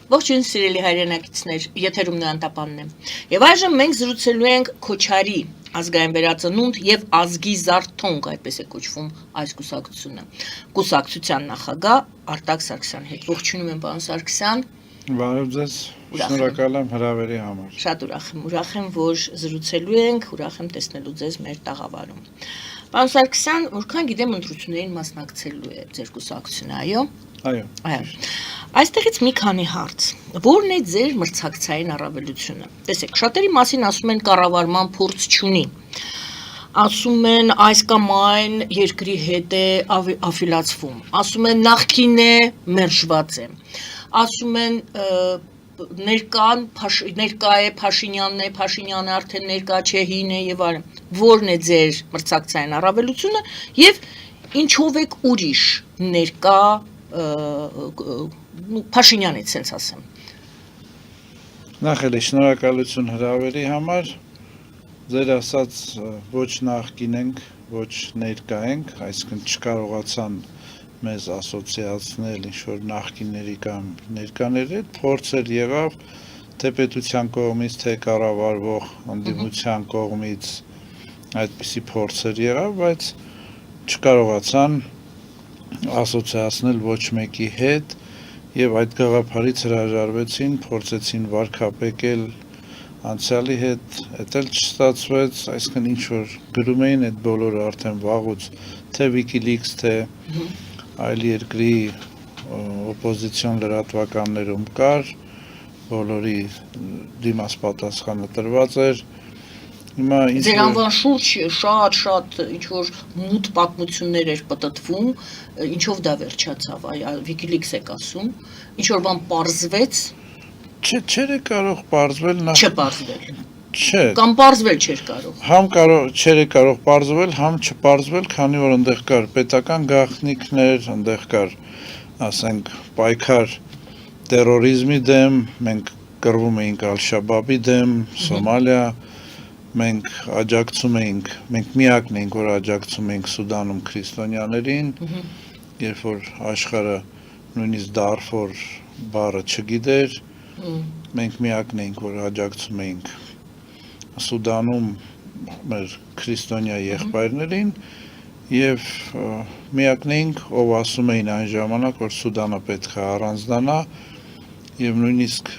Ողջույն սիրելի հայրենակիցներ, եթերում Նոյան Տապանն է։ Եվ այժմ մենք զրուցելու ենք Քոչարի ազգային վերածնունդ եւ ազգի զարթոնք, այդպես է կոչվում այս կուսակցության նախագահ Արտակ Սարգսյանի հետ։ Ողջունում եմ, պարոն Սարգսյան։ Բարև ձեզ, շնորհակալ եմ հրավերի համար։ Շատ ուրախ եմ, որ զրուցելու ենք, ուրախ եմ տեսնելու ձեզ մեր տաղավարում։ Պարոն Սարգսյան, որքան գիտեմ, ընտրություններին մասնակցելու է ձեր կուսակցությունը, այո։ Այո։ Այստեղից մի քանի հարց։ Որն է ձեր մրցակցային առավելությունը։ Տեսեք, շատերի մասին ասում են կառավարման փորձ չունի։ Ասում են այս կամ այն երկրի հետ է աֆիլացվում։ Ասում են նախկին է, մերժված է։ Ասում են ներկա է Փաշինյանն է, Փաշինյանը արդեն ներկա չէ, հին է եւ այլն։ Որն է ձեր մրցակցային առավելությունը եւ ինչով եք ուրիշ ներկա Փաշինյանից sense ասեմ։ Նախ էլի շնորհակալություն հրավերի համար։ Ձեր ասած ոչ նախկին ենք, ոչ ներկա ենք, այսինքն չկարողացան մեզ ասոցիացնել ինչ-որ նախկինների կամ ներկաների հետ, փորձեր եղավ թե պետության կողմից, թե կառավարվող ընդդիմության կողմից այդպիսի փորձեր եղավ, բայց չկարողացան ասոցիացնել ոչ մեկի հետ եւ այդ գաղափարից հրաժարվեցին, փորձեցին վարկապեկել անցյալի հետ, դա էլ չստացվեց, այսինքն ինչ որ գրում էին այդ բոլորը արդեն վաղուց, թե WikiLeaks, թե այլ երկրի օպոզիցիոն լրատվականներում կար, բոլորի դիմաց պատասխանը տրված էր։ Հիմա Ձեր անվան շուրջ շատ ինչ-որ մութ պատմություններ էր պտտվում, ինչով դա վերջացավ, WikiLeaks եք ասում, ինչ-որ բան պարզվեց։ Չէր կարող պարզվել նախ։ Չպարզվել։ Չէ։ Կամ պարզվել չէր կարող։ Համ չէր կարող պարզվել, համ չպարզվել, քանի որ այնտեղ կար պետական գաղտնիքներ, այնտեղ կար, ասենք, պայքար տերորիզմի դեմ, մենք կռվում էինք Ալ-Շաբաբի դեմ, Սոմալիա, մենք աջակցում էինք, մենք միակն էինք, որ աջակցում էինք Սուդանում քրիստոնյաներին, երբ որ աշխարհը նույնիսկ Դարֆոր բառը չգիտեր, մենք միակն էինք, որ աջակցում էինք Սուդանում մեր քրիստոնյա եղբայրներին եւ միակն էինք, ով ասում էին այն ժամանակ, որ Սուդանը պետք է առանձնանա եւ նույնիսկ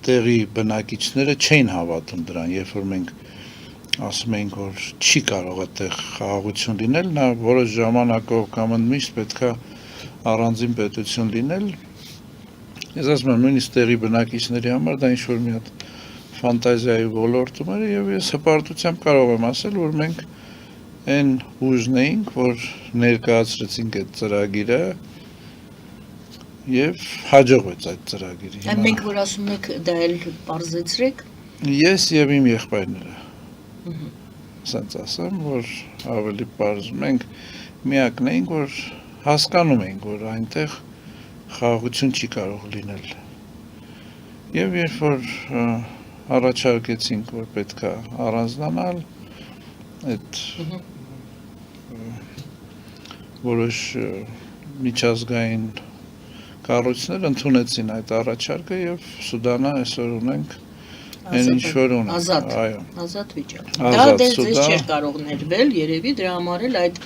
տեղի բնակիչները չէին հավատում դրան, երբ որ մենք ասում էինք, որ չի կարող այդտեղ խաղաղություն լինել, նա որոշ ժամանակով կամ ընդմիշտ պետք է առանձին պետություն լինել։ Ես ասում եմ, նույնիսկ տեղի բնակիչների համար դա ինչ-որ մի հատ ֆանտազիայի ոլորտում էր եւ ես հպարտությամբ կարող եմ ասել, որ մենք այն ուժն էինք, որ ներկայացրեցինք այդ ծրագիրը եւ հաջողվեց այդ ծրագիրը։ Այն մենք որ ասում եք, դա էլ պարզեցրեք։ Ես եւ իմ եղբայրները։ Ասենց ասեմ, որ ավելի պարզ մենք միակն էինք, որ հասկանում էինք, որ այնտեղ խաղաղություն չի կարող լինել։ Եվ երբ որ առաջարկեցինք, որ պետք է առանձնանալ, այդ որոշ միջազգային կառույցներ ընդունեցին այդ առաջարկը եւ Սուդանը այսօր ունենք այն ինչ որ ունենք, այո, ազատ վիճակ։ Դա ձեզ չէր կարող ներվել, երևի դրա համար էլ այդ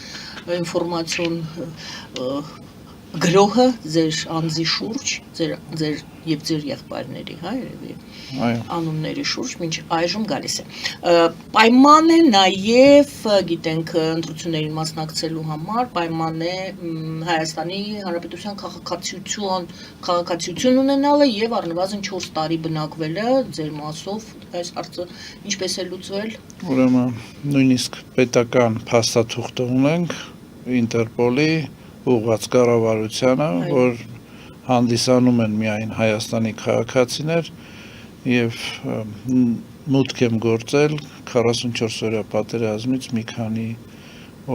ինֆորմացիոն գրոհը ձեր անձի շուրջ, ձեր եւ ձեր եղբայրների, հա, երևի անունների շուրջ մինչ այժմ գալիս է։ Պայման է նաեւ, գիտենք, ընտրություններին մասնակցելու համար, պայման է Հայաստանի Հանրապետության քաղաքացիություն ունենալը եւ առնվազն 4 տարի բնակվելը ձեր մասով, այս հարցը ինչպես է լուծվել։ Ուրեմն նույնիսկ պետական փաստաթուղթ ունենք Ինտերպոլի ուղղված կառավարությանը, որ հանդիսանում են միայն Հայաստանի քաղաքացիներ եւ մուտք եմ գործել 44-օրյա պատերազմից մի քանի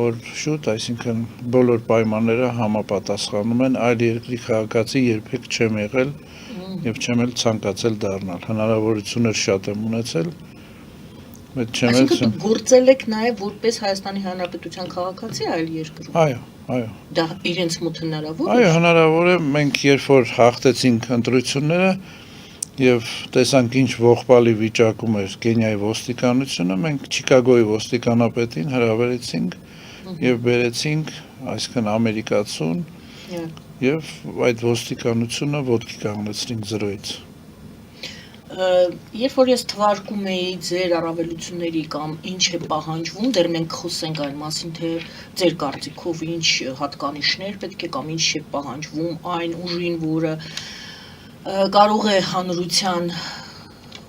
օր շուտ, այսինքն բոլոր պայմանները համապատասխանում են, այլ երկրի քաղաքացի երբեք չեմ եղել եւ չեմ էլ ցանկացել դառնալ։ Հնարավորություններ շատ եմ ունեցել, Բայց չեմ Այսինքն էլ դուք գործել եք նաև որպես Հայաստանի Հանրապետության քաղաքացի այլ երկրում։ Այո։ Դա իրենց մոտ հնարավոր է։ Այո, հնարավոր է, մենք երբ որ հաղթեցինք ընտրությունները եւ տեսանք ինչ ողբալի վիճակում էր Կենիայի ոստիկանությունը, մենք Չիկագոյի ոստիկանապետին հրավերեցինք եւ բերեցինք, այսինքն ամերիկացուն եւ այդ ոստիկանությունը ոտքի կանգնեցրինք 0-ից։ Երբ որ ես թվարկում էի ձեր առավելությունների կամ ինչ է պահանջվում, դեռ մենք խոսենք այն մասին, թե ձեր կարծիքով ինչ հատկանիշներ պետք է կամ ինչ է պահանջվում այն ուժին, որը կարող է հանրության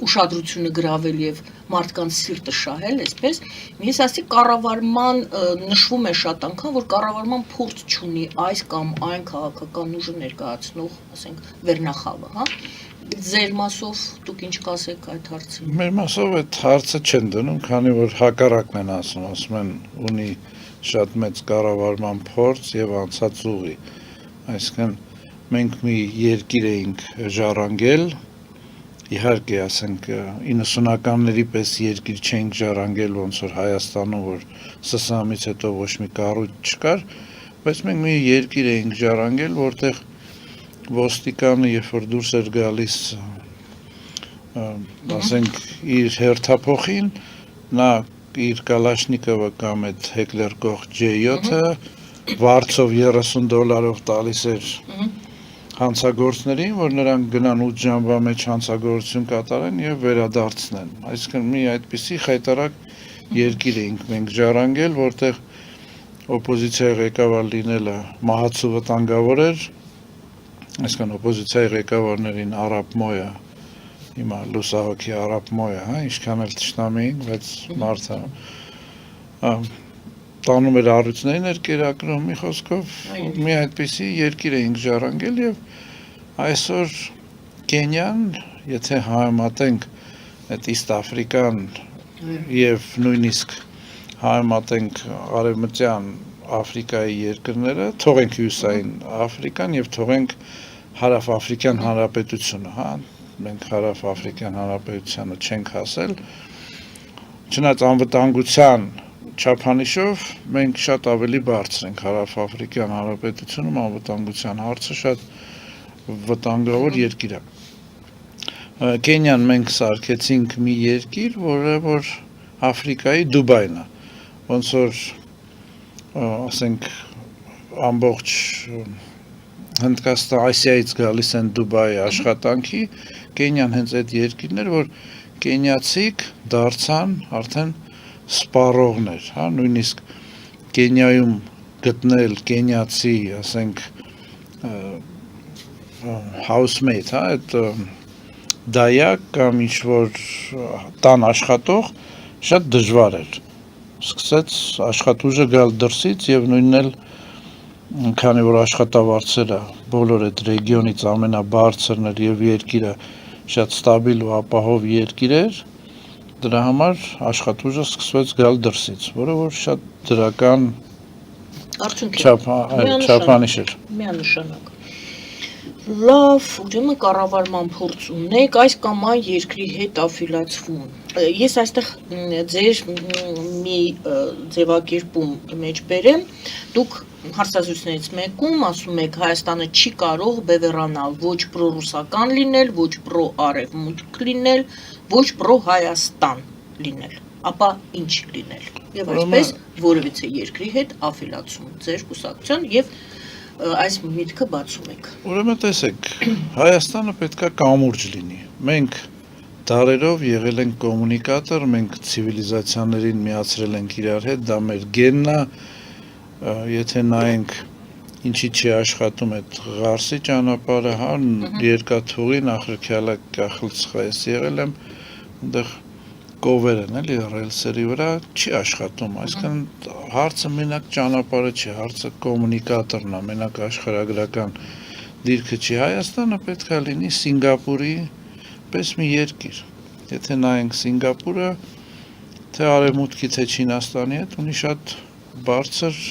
ուշադրությունը գրավել եւ մարդկանց սիրտը շահել, այսպես, ես ասի կառավարման նշվում է շատ անգամ, որ կառավարման փորձ չունի այս կամ այն քաղաքական ուժը ներկայացնող, ասենք, վերնախավը, հա։ Ձեր մասով դուք ինչ կասեք այդ հարցին։ Մեր մասով այդ հարցը չեն դնում, քանի որ հակառակն են ասում են ունի շատ մեծ կառավարման փորձ եւ անցած ուղի։ Այսինքն մենք մի երկիր էինք ժառանգել, իհարկե, ասենք 90-ականների պես երկիր չենք ժառանգել, ոնց որ Հայաստանում, որ ՍՍՀ-ից հետո ոչ մի կառույց չկար, բայց մենք մի երկիր էինք ժառանգել, որտեղ ոստիկանը, երբ որ դուրս էր գալիս, ասենք, իր հերթափոխին, նա իր կալաշնիկովը կամ այդ Հեկլեր-կող J7-ը վարձով $30 տալիս էր հանցագործներին, որ նրանք գնան 8 ժամվա մեջ հանցագործություն կատարեն եւ վերադարձնեն։ Այսինքն մի այդպիսի խայտարակ երկիր էինք մենք ժառանգել, որտեղ օպոզիցիայի ղեկավար լինելը մահացու վտանգավոր էր, այսինքն օպոզիցիայի ղեկավարներին Արաբ Մոյը, հիմա լուսահոգի Արաբ Մոյը, հա, ինչքան էլ թշնամի էինք, բայց մարդը տանում էր առույցներին էր կերակրում, մի խոսքով մի այդպիսի երկիր էինք ժառանգել եւ այսօր Կենիան, եթե համեմատենք այդ East African եւ նույնիսկ համեմատենք արևմտյան Աֆրիկայի երկրները, թողենք հյուսային Աֆրիկան եւ թողենք Հարավ-Աֆրիկյան Հանրապետությունը, հա, մենք Հարավ-Աֆրիկյան Հանրապետությանը չենք հասել, չնայած անվտանգության չափանիշով մենք շատ ավելի բարձր ենք Հարավ-Աֆրիկյան Հանրապետությունում, անվտանգության հարցը շատ վտանգավոր երկիր է։ Կենիան մենք սարքեցինք մի երկիր, որը որ Աֆրիկայի Դուբայն է, ոնց որ ասենք ամբողջ Հնդկաստան Ասիայից գալիս են Դուբայի աշխատանքի, Կենիան հենց այդ երկիրն էր, որ կենիացիք դարձան արդեն սպառողներ, հա, նույնիսկ Կենիայում գտնել կենիացի, ասենք housemate, հա, այդ դայակ կամ ինչ-որ տան աշխատող շատ դժվար էր։ Սկսեց աշխատուժը գալ դրսից եւ նույնն էլ քանի որ աշխատավարձերը բոլոր այդ ռեգիոնից ամենաբարձրն էր եւ երկիրը շատ ստաբիլ ու ապահով երկիր էր, դրա համար աշխատուժը սկսվեց գալ դրսից, որը որ շատ դրական չափանիշ էր։ Միանշանակ։ Լավ, ուրեմն կառավարման փորձ ունեք այս կամ այն երկրի հետ աֆիլացվում։ Ես այստեղ ձեր մի ձևակերպում մեջ բերեմ, դուք հարցազրույցներից մեկում ասում եք Հայաստանը չի կարող բևեռանալ ոչ պրոռուսական լինել, ոչ պրոարևմուտք լինել, ոչ պրոհայաստան լինել, ապա ինչ լինել։ Եվ այսպես որևիցե երկրի հետ աֆիլացում ձեր կուսակցության եւ այս միտքը բացում եք։ Ուրեմն տեսեք, Հայաստանը պետքա կամուրջ լինի։ Մենք դարերով եղել ենք կոմունիկատոր, մենք ցիվիլիզացիաներին միացրել ենք իրար հետ, դա մեր գենն է, եթե նայենք ինչի չի աշխատում այդ Ղարսի ճանապարհը, հա, երկաթուղի նախրքյալը կախլցխա ես եղել եմ, այնտեղ կովեր են, էլի, ռելսերի վրա չի աշխատում, այսինքն հարցը մենակ ճանապարհը չի, հարցը կոմունիկատորն է, մենակ աշխարհագրական դիրքը չի։ Հայաստանը պետք է լինի Սինգապուրի պես մի երկիր։ Եթե նայենք Սինգապուրը, թե արևմուտքի, թե Չինաստանի հետ ունի շատ բարձր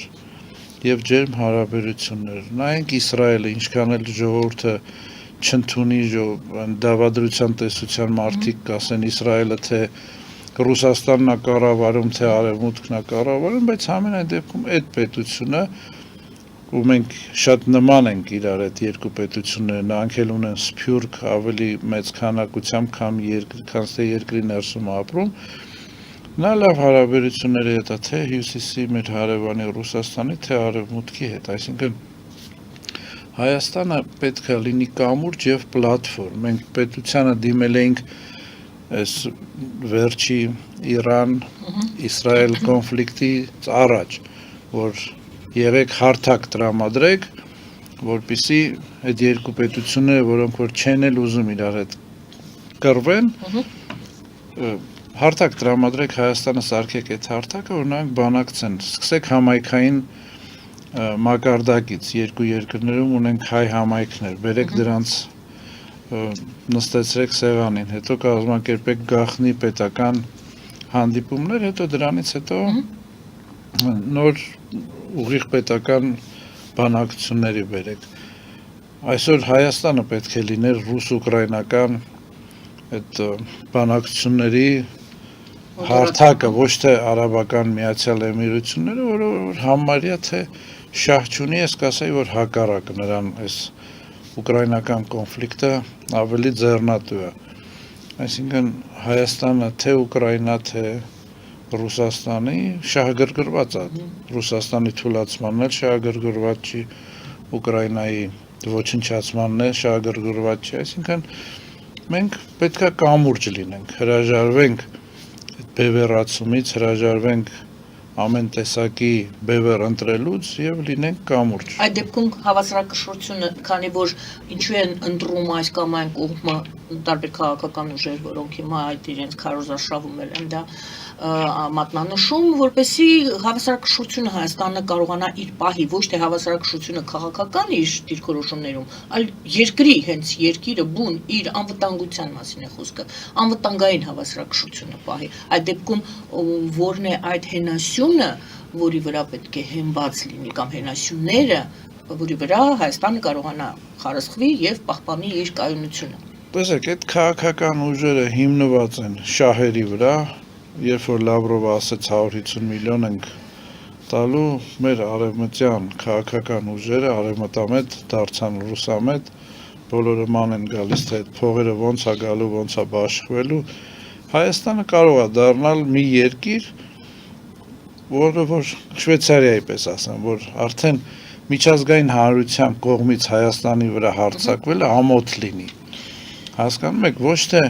եւ ջերմ հարաբերություններ։ Նայենք Իսրայելը, ինչքան էլ ժողովուրդը չընդունի դավադրության տեսության մարդիկ կասեն Իսրայելը թե Ռուսաստանն է կառավարում, թե Արևմուտքն է կառավարում, բայց ամենայն դեպքում այդ պետությունը ու մենք շատ նման ենք իրար այդ երկու պետությունները, նրանք էլ ունեն սփյուռք ավելի մեծ քանակությամբ, քան թե երկրի ներսում ապրում, նա լավ հարաբերությունների հետ է թե հյուսիսի մեր հարևանի Ռուսաստանի, թե Արևմուտքի հետ, այսինքն Հայաստանը պետք է լինի կամուրջ եւ պլատֆորմ, մենք պետությանը դիմել էինք այս վերջի Իրան-Իսրայել կոնֆլիկտից առաջ, որ եղեք հարթակ տրամադրեք, որպեսզի այդ երկու պետությունները, որոնք որ չեն էլ ուզում իրար հետ կռվեն, հարթակ տրամադրեք Հայաստանը սարքեք այդ հարթակը, որ նրանք բանակցեն, սկսեք համայնքային մակարդակից, երկու երկրներում ունենք հայ համայնքներ, բերեք դրանց նստեցրեք սեղանին, հետո կազմակերպեք գաղտնի պետական հանդիպումներ, հետո դրանից հետո նոր ուղիղ պետական բանակցությունների բերեք։ Այսօր Հայաստանը պետք է լիներ ռուս-ուկրաինական այդ բանակցությունների հարթակը, ոչ թե արաբական Միացյալ Էմիրությունները, որը համարյա թե շահ չունի, ես կասեի, որ հակառակը նրան այս ուկրաինական կոնֆլիկտը ավելի ձեռնատու է։ Այսինքն Հայաստանը թե Ուկրաինա, թե Ռուսաստանի շահագրգռված է, Ռուսաստանի թուլացմանն էլ շահագրգռված չի, Ուկրաինայի ոչնչացմանն էլ շահագրգռված չի, այսինքն մենք պետք է կամուրջ լինենք, հրաժարվենք բևեռացումից, հրաժարվենք ամեն տեսակի բևեռ ընտրելուց եւ լինենք կամուրջ։ Այդ դեպքում հավասարակշռությունը, քանի որ ինչու են ընտրում այս կամ այն կողմը տարբեր քաղաքական ուժեր, որոնք հիմա այդ իրենց քարոզարշավում են դա մատնանշում, որպեսզի հավասարակշռությունը Հայաստանը կարողանա իր պահի, ոչ թե հավասարակշռությունը քաղաքական իր դիրքորոշումներում, այլ երկրի, հենց երկիրը բուն իր անվտանգության մասին է խոսքը, անվտանգային հավասարակշռությունը պահի։ Այդ դեպքում որն է այդ հենասյունը, որի վրա պետք է հենված լինի կամ հենասյունները, որի վրա Հայաստանը կարողանա խարսխվի եւ պահպանի իր կայունությունը։ Տեսեք, այդ քաղաքական ուժերը հիմնված են շահերի վրա, երբ որ Լավրովը ասեց 150 միլիոն ենք տալու, մեր արևմտյան քաղաքական ուժերը արևմտամետ դարձան ռուսամետ, բոլորը ման են գալիս, թե այդ փողերը ոնց է գալու, ոնց է բաշխվելու։ Հայաստանը կարող է դառնալ մի երկիր, որը որ Շվեյցարիայի պես ասեմ, որ արդեն միջազգային հանրության կողմից Հայաստանի վրա հարձակվելը ամոթ լինի։ Հասկանում եք, ոչ թե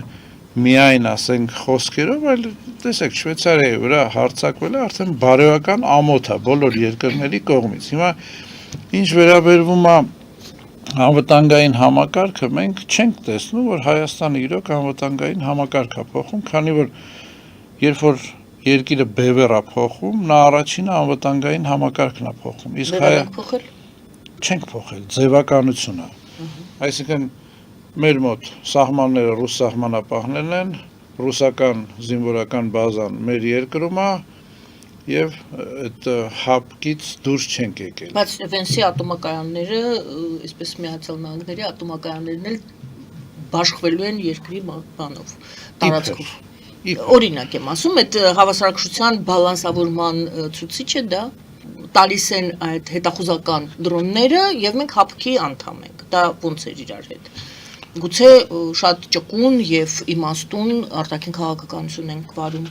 միայն ասենք խոսքերով, այլ տեսեք Շվեյցարիայի վրա հարձակվելը արդեն բարոյական ամոթ է բոլոր երկրների կողմից։ Հիմա ինչ վերաբերվում է անվտանգային համակարգը, մենք չենք տեսնում, որ Հայաստանը իրոք անվտանգային համակարգ է փոխում, քանի որ երբ որ երկիրը բևեռ է փոխում, նա առաջինը անվտանգային համակարգն է փոխում։ Իսկ չենք փոխել, ձևականությունը։ Այսինքն մեր մոտ սահմանները ռուս սահմանապահներն են, ռուսական զինվորական բազան մեր երկրում է եւ այդ հապկից դուրս չենք եկել։ Բայց Վենսի ատոմակայանները, այսպես Միացյալ Նահանգների ատոմակայաններն էլ բաշխվելու են երկրի բանով, տարածքով։ Օրինակ եմ ասում, այդ հավասարակշռության բալանսավորման ցուցիչը դա տալիս են այդ հետախուզական դրոնները եւ մենք հապկի անդամ ենք։ Դա ոնց է իրար հետ։ Գուցե շատ ճկուն եւ իմաստուն արտաքին քաղաքականություն ենք վարում։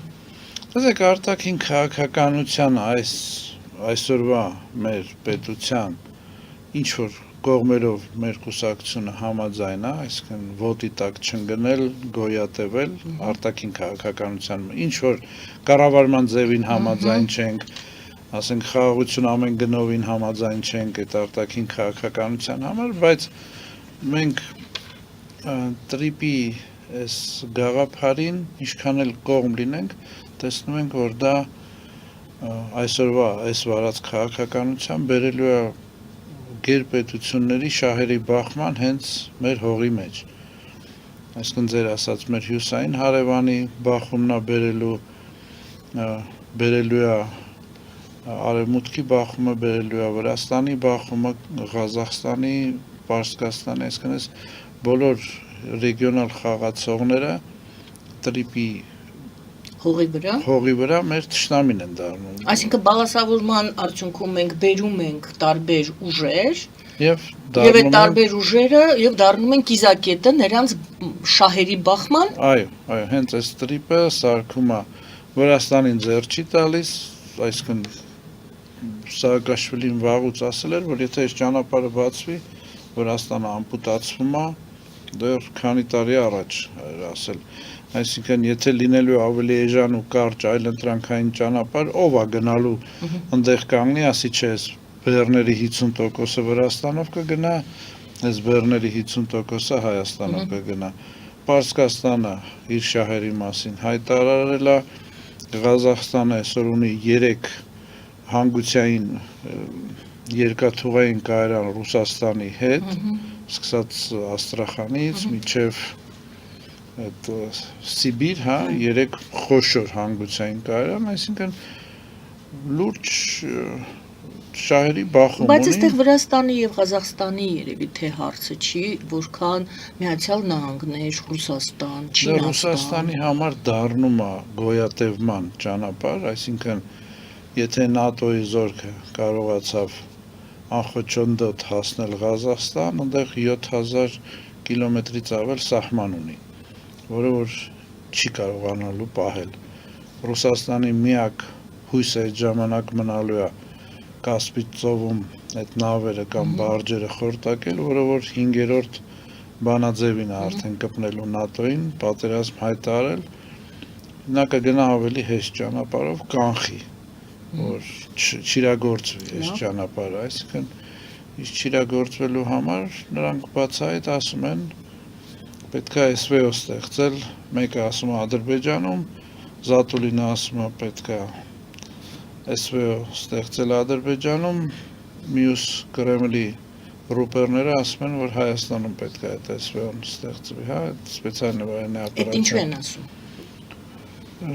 Տեսեք, արտաքին քաղաքականության այսօրվա մեր պետության ինչ որ կողմերով մեր կուսակցությունը համաձայն է, այսինքն ոտի տակ չընկնել, գոյատևել արտաքին քաղաքականության, ինչ որ կառավարման ձևին համաձայն չենք, ասենք խաղաղություն ամեն գնովին համաձայն չենք այդ արտաքին քաղաքականության համար, բայց մենք տրիպի այս գաղափարին ինչքան էլ կողմ լինենք, տեսնում ենք, որ դա այսօրվա այս վարած քաղաքականության բերելու է գերպետությունների շահերի բախման հենց մեր հողի մեջ։ Այսինքն ձեր ասած մեր հյուսային հարևանի բախումն է բերելու է արևմուտքի բախումը, բերելու է Վրաստանի բախումը, Ղազախստանի, Պարսկաստանի, այսինքն այս բոլոր ռեգիոնալ խաղացողները տրիպի Հողի վրա։ Հողի վրա մեր թշնամին են դառնում։ Այսինքն բալասավորման արդյունքում մենք բերում ենք տարբեր ուժեր Եվ եւ այդ տարբեր ուժերը եւ դառնում են կիզակետը նրանց շահերի բախման։ Այո, հենց այս տրիպը սարքում է Վրաստանին ձեռ չի տալիս, այսինքն Սաակաշվիլին վաղուց ասել էր, որ եթե այս ճանապարհը բացվի, Վրաստանը ամպուտացվում է, դեռ քանի տարի առաջ էր ասել։ Այսինքն եթե լինելու ավելի էժան ու կարճ այլընտրանքային ճանապարհ, ով է գնալու այնտեղ կանգնի, ասի չէ, բեռների 50%-ը Վրաստանով կգնա, այս բեռների 50%-ը Հայաստանով կգնա։ Պարսկաստանը իր շահերի մասին հայտարարել է, Ղազախստանը այսօր ունի 3 հանգուցային երկաթուղային կայարան Ռուսաստանի հետ, սկսած Աստրախանից մինչև այդ Սիբիր, 3 խոշոր հանգուցային կայարան, այսինքն լուրջ շահերի բախում ունի։ Բայց այստեղ Վրաստանի եւ Ղազախստանի երևի թե հարցը չի, որքան Միացյալ Նահանգներ, Ռուսաստան, Չինաստան։ Ռուսաստանի համար դառնում է գոյատևման ճանապարհ, այսինքն եթե ՆԱՏՕ-ի զորքը կարողացավ անխոչոնդոտ հասնել Ղազախստան, այնտեղ 7000 կիլոմետրից ավել սահման ունի, որը որ չի կարողանալու պահել։ Ռուսաստանի միակ հույսը այդ ժամանակ մնալու է Կասպից ծովում այդ նավերը կամ բարջերը խորտակել, որը որ 5-րդ բանաձևին է արդեն կպնելու ՆԱՏՕ-ին, պատերազմ հայտարարել, նա կգնա ավելի հեշտ ճանապարհով կանխի, որ չիրագործվի այս ճանապարհը, այսինքն իսկ չիրագործվելու համար նրանք բացահայտ ասում են պետք է SVO ստեղծել, մեկը ասում է Ադրբեջանում, Զատուլինը ասում է պետք է SVO ստեղծել Ադրբեջանում, մյուս Կրեմլի ռուպերները ասում են, որ Հայաստանում պետք է այդ SVO-ն ստեղծվի, այդ սպեցիալն վայրենի օպերացիա։ Այդ ինչու են ասում։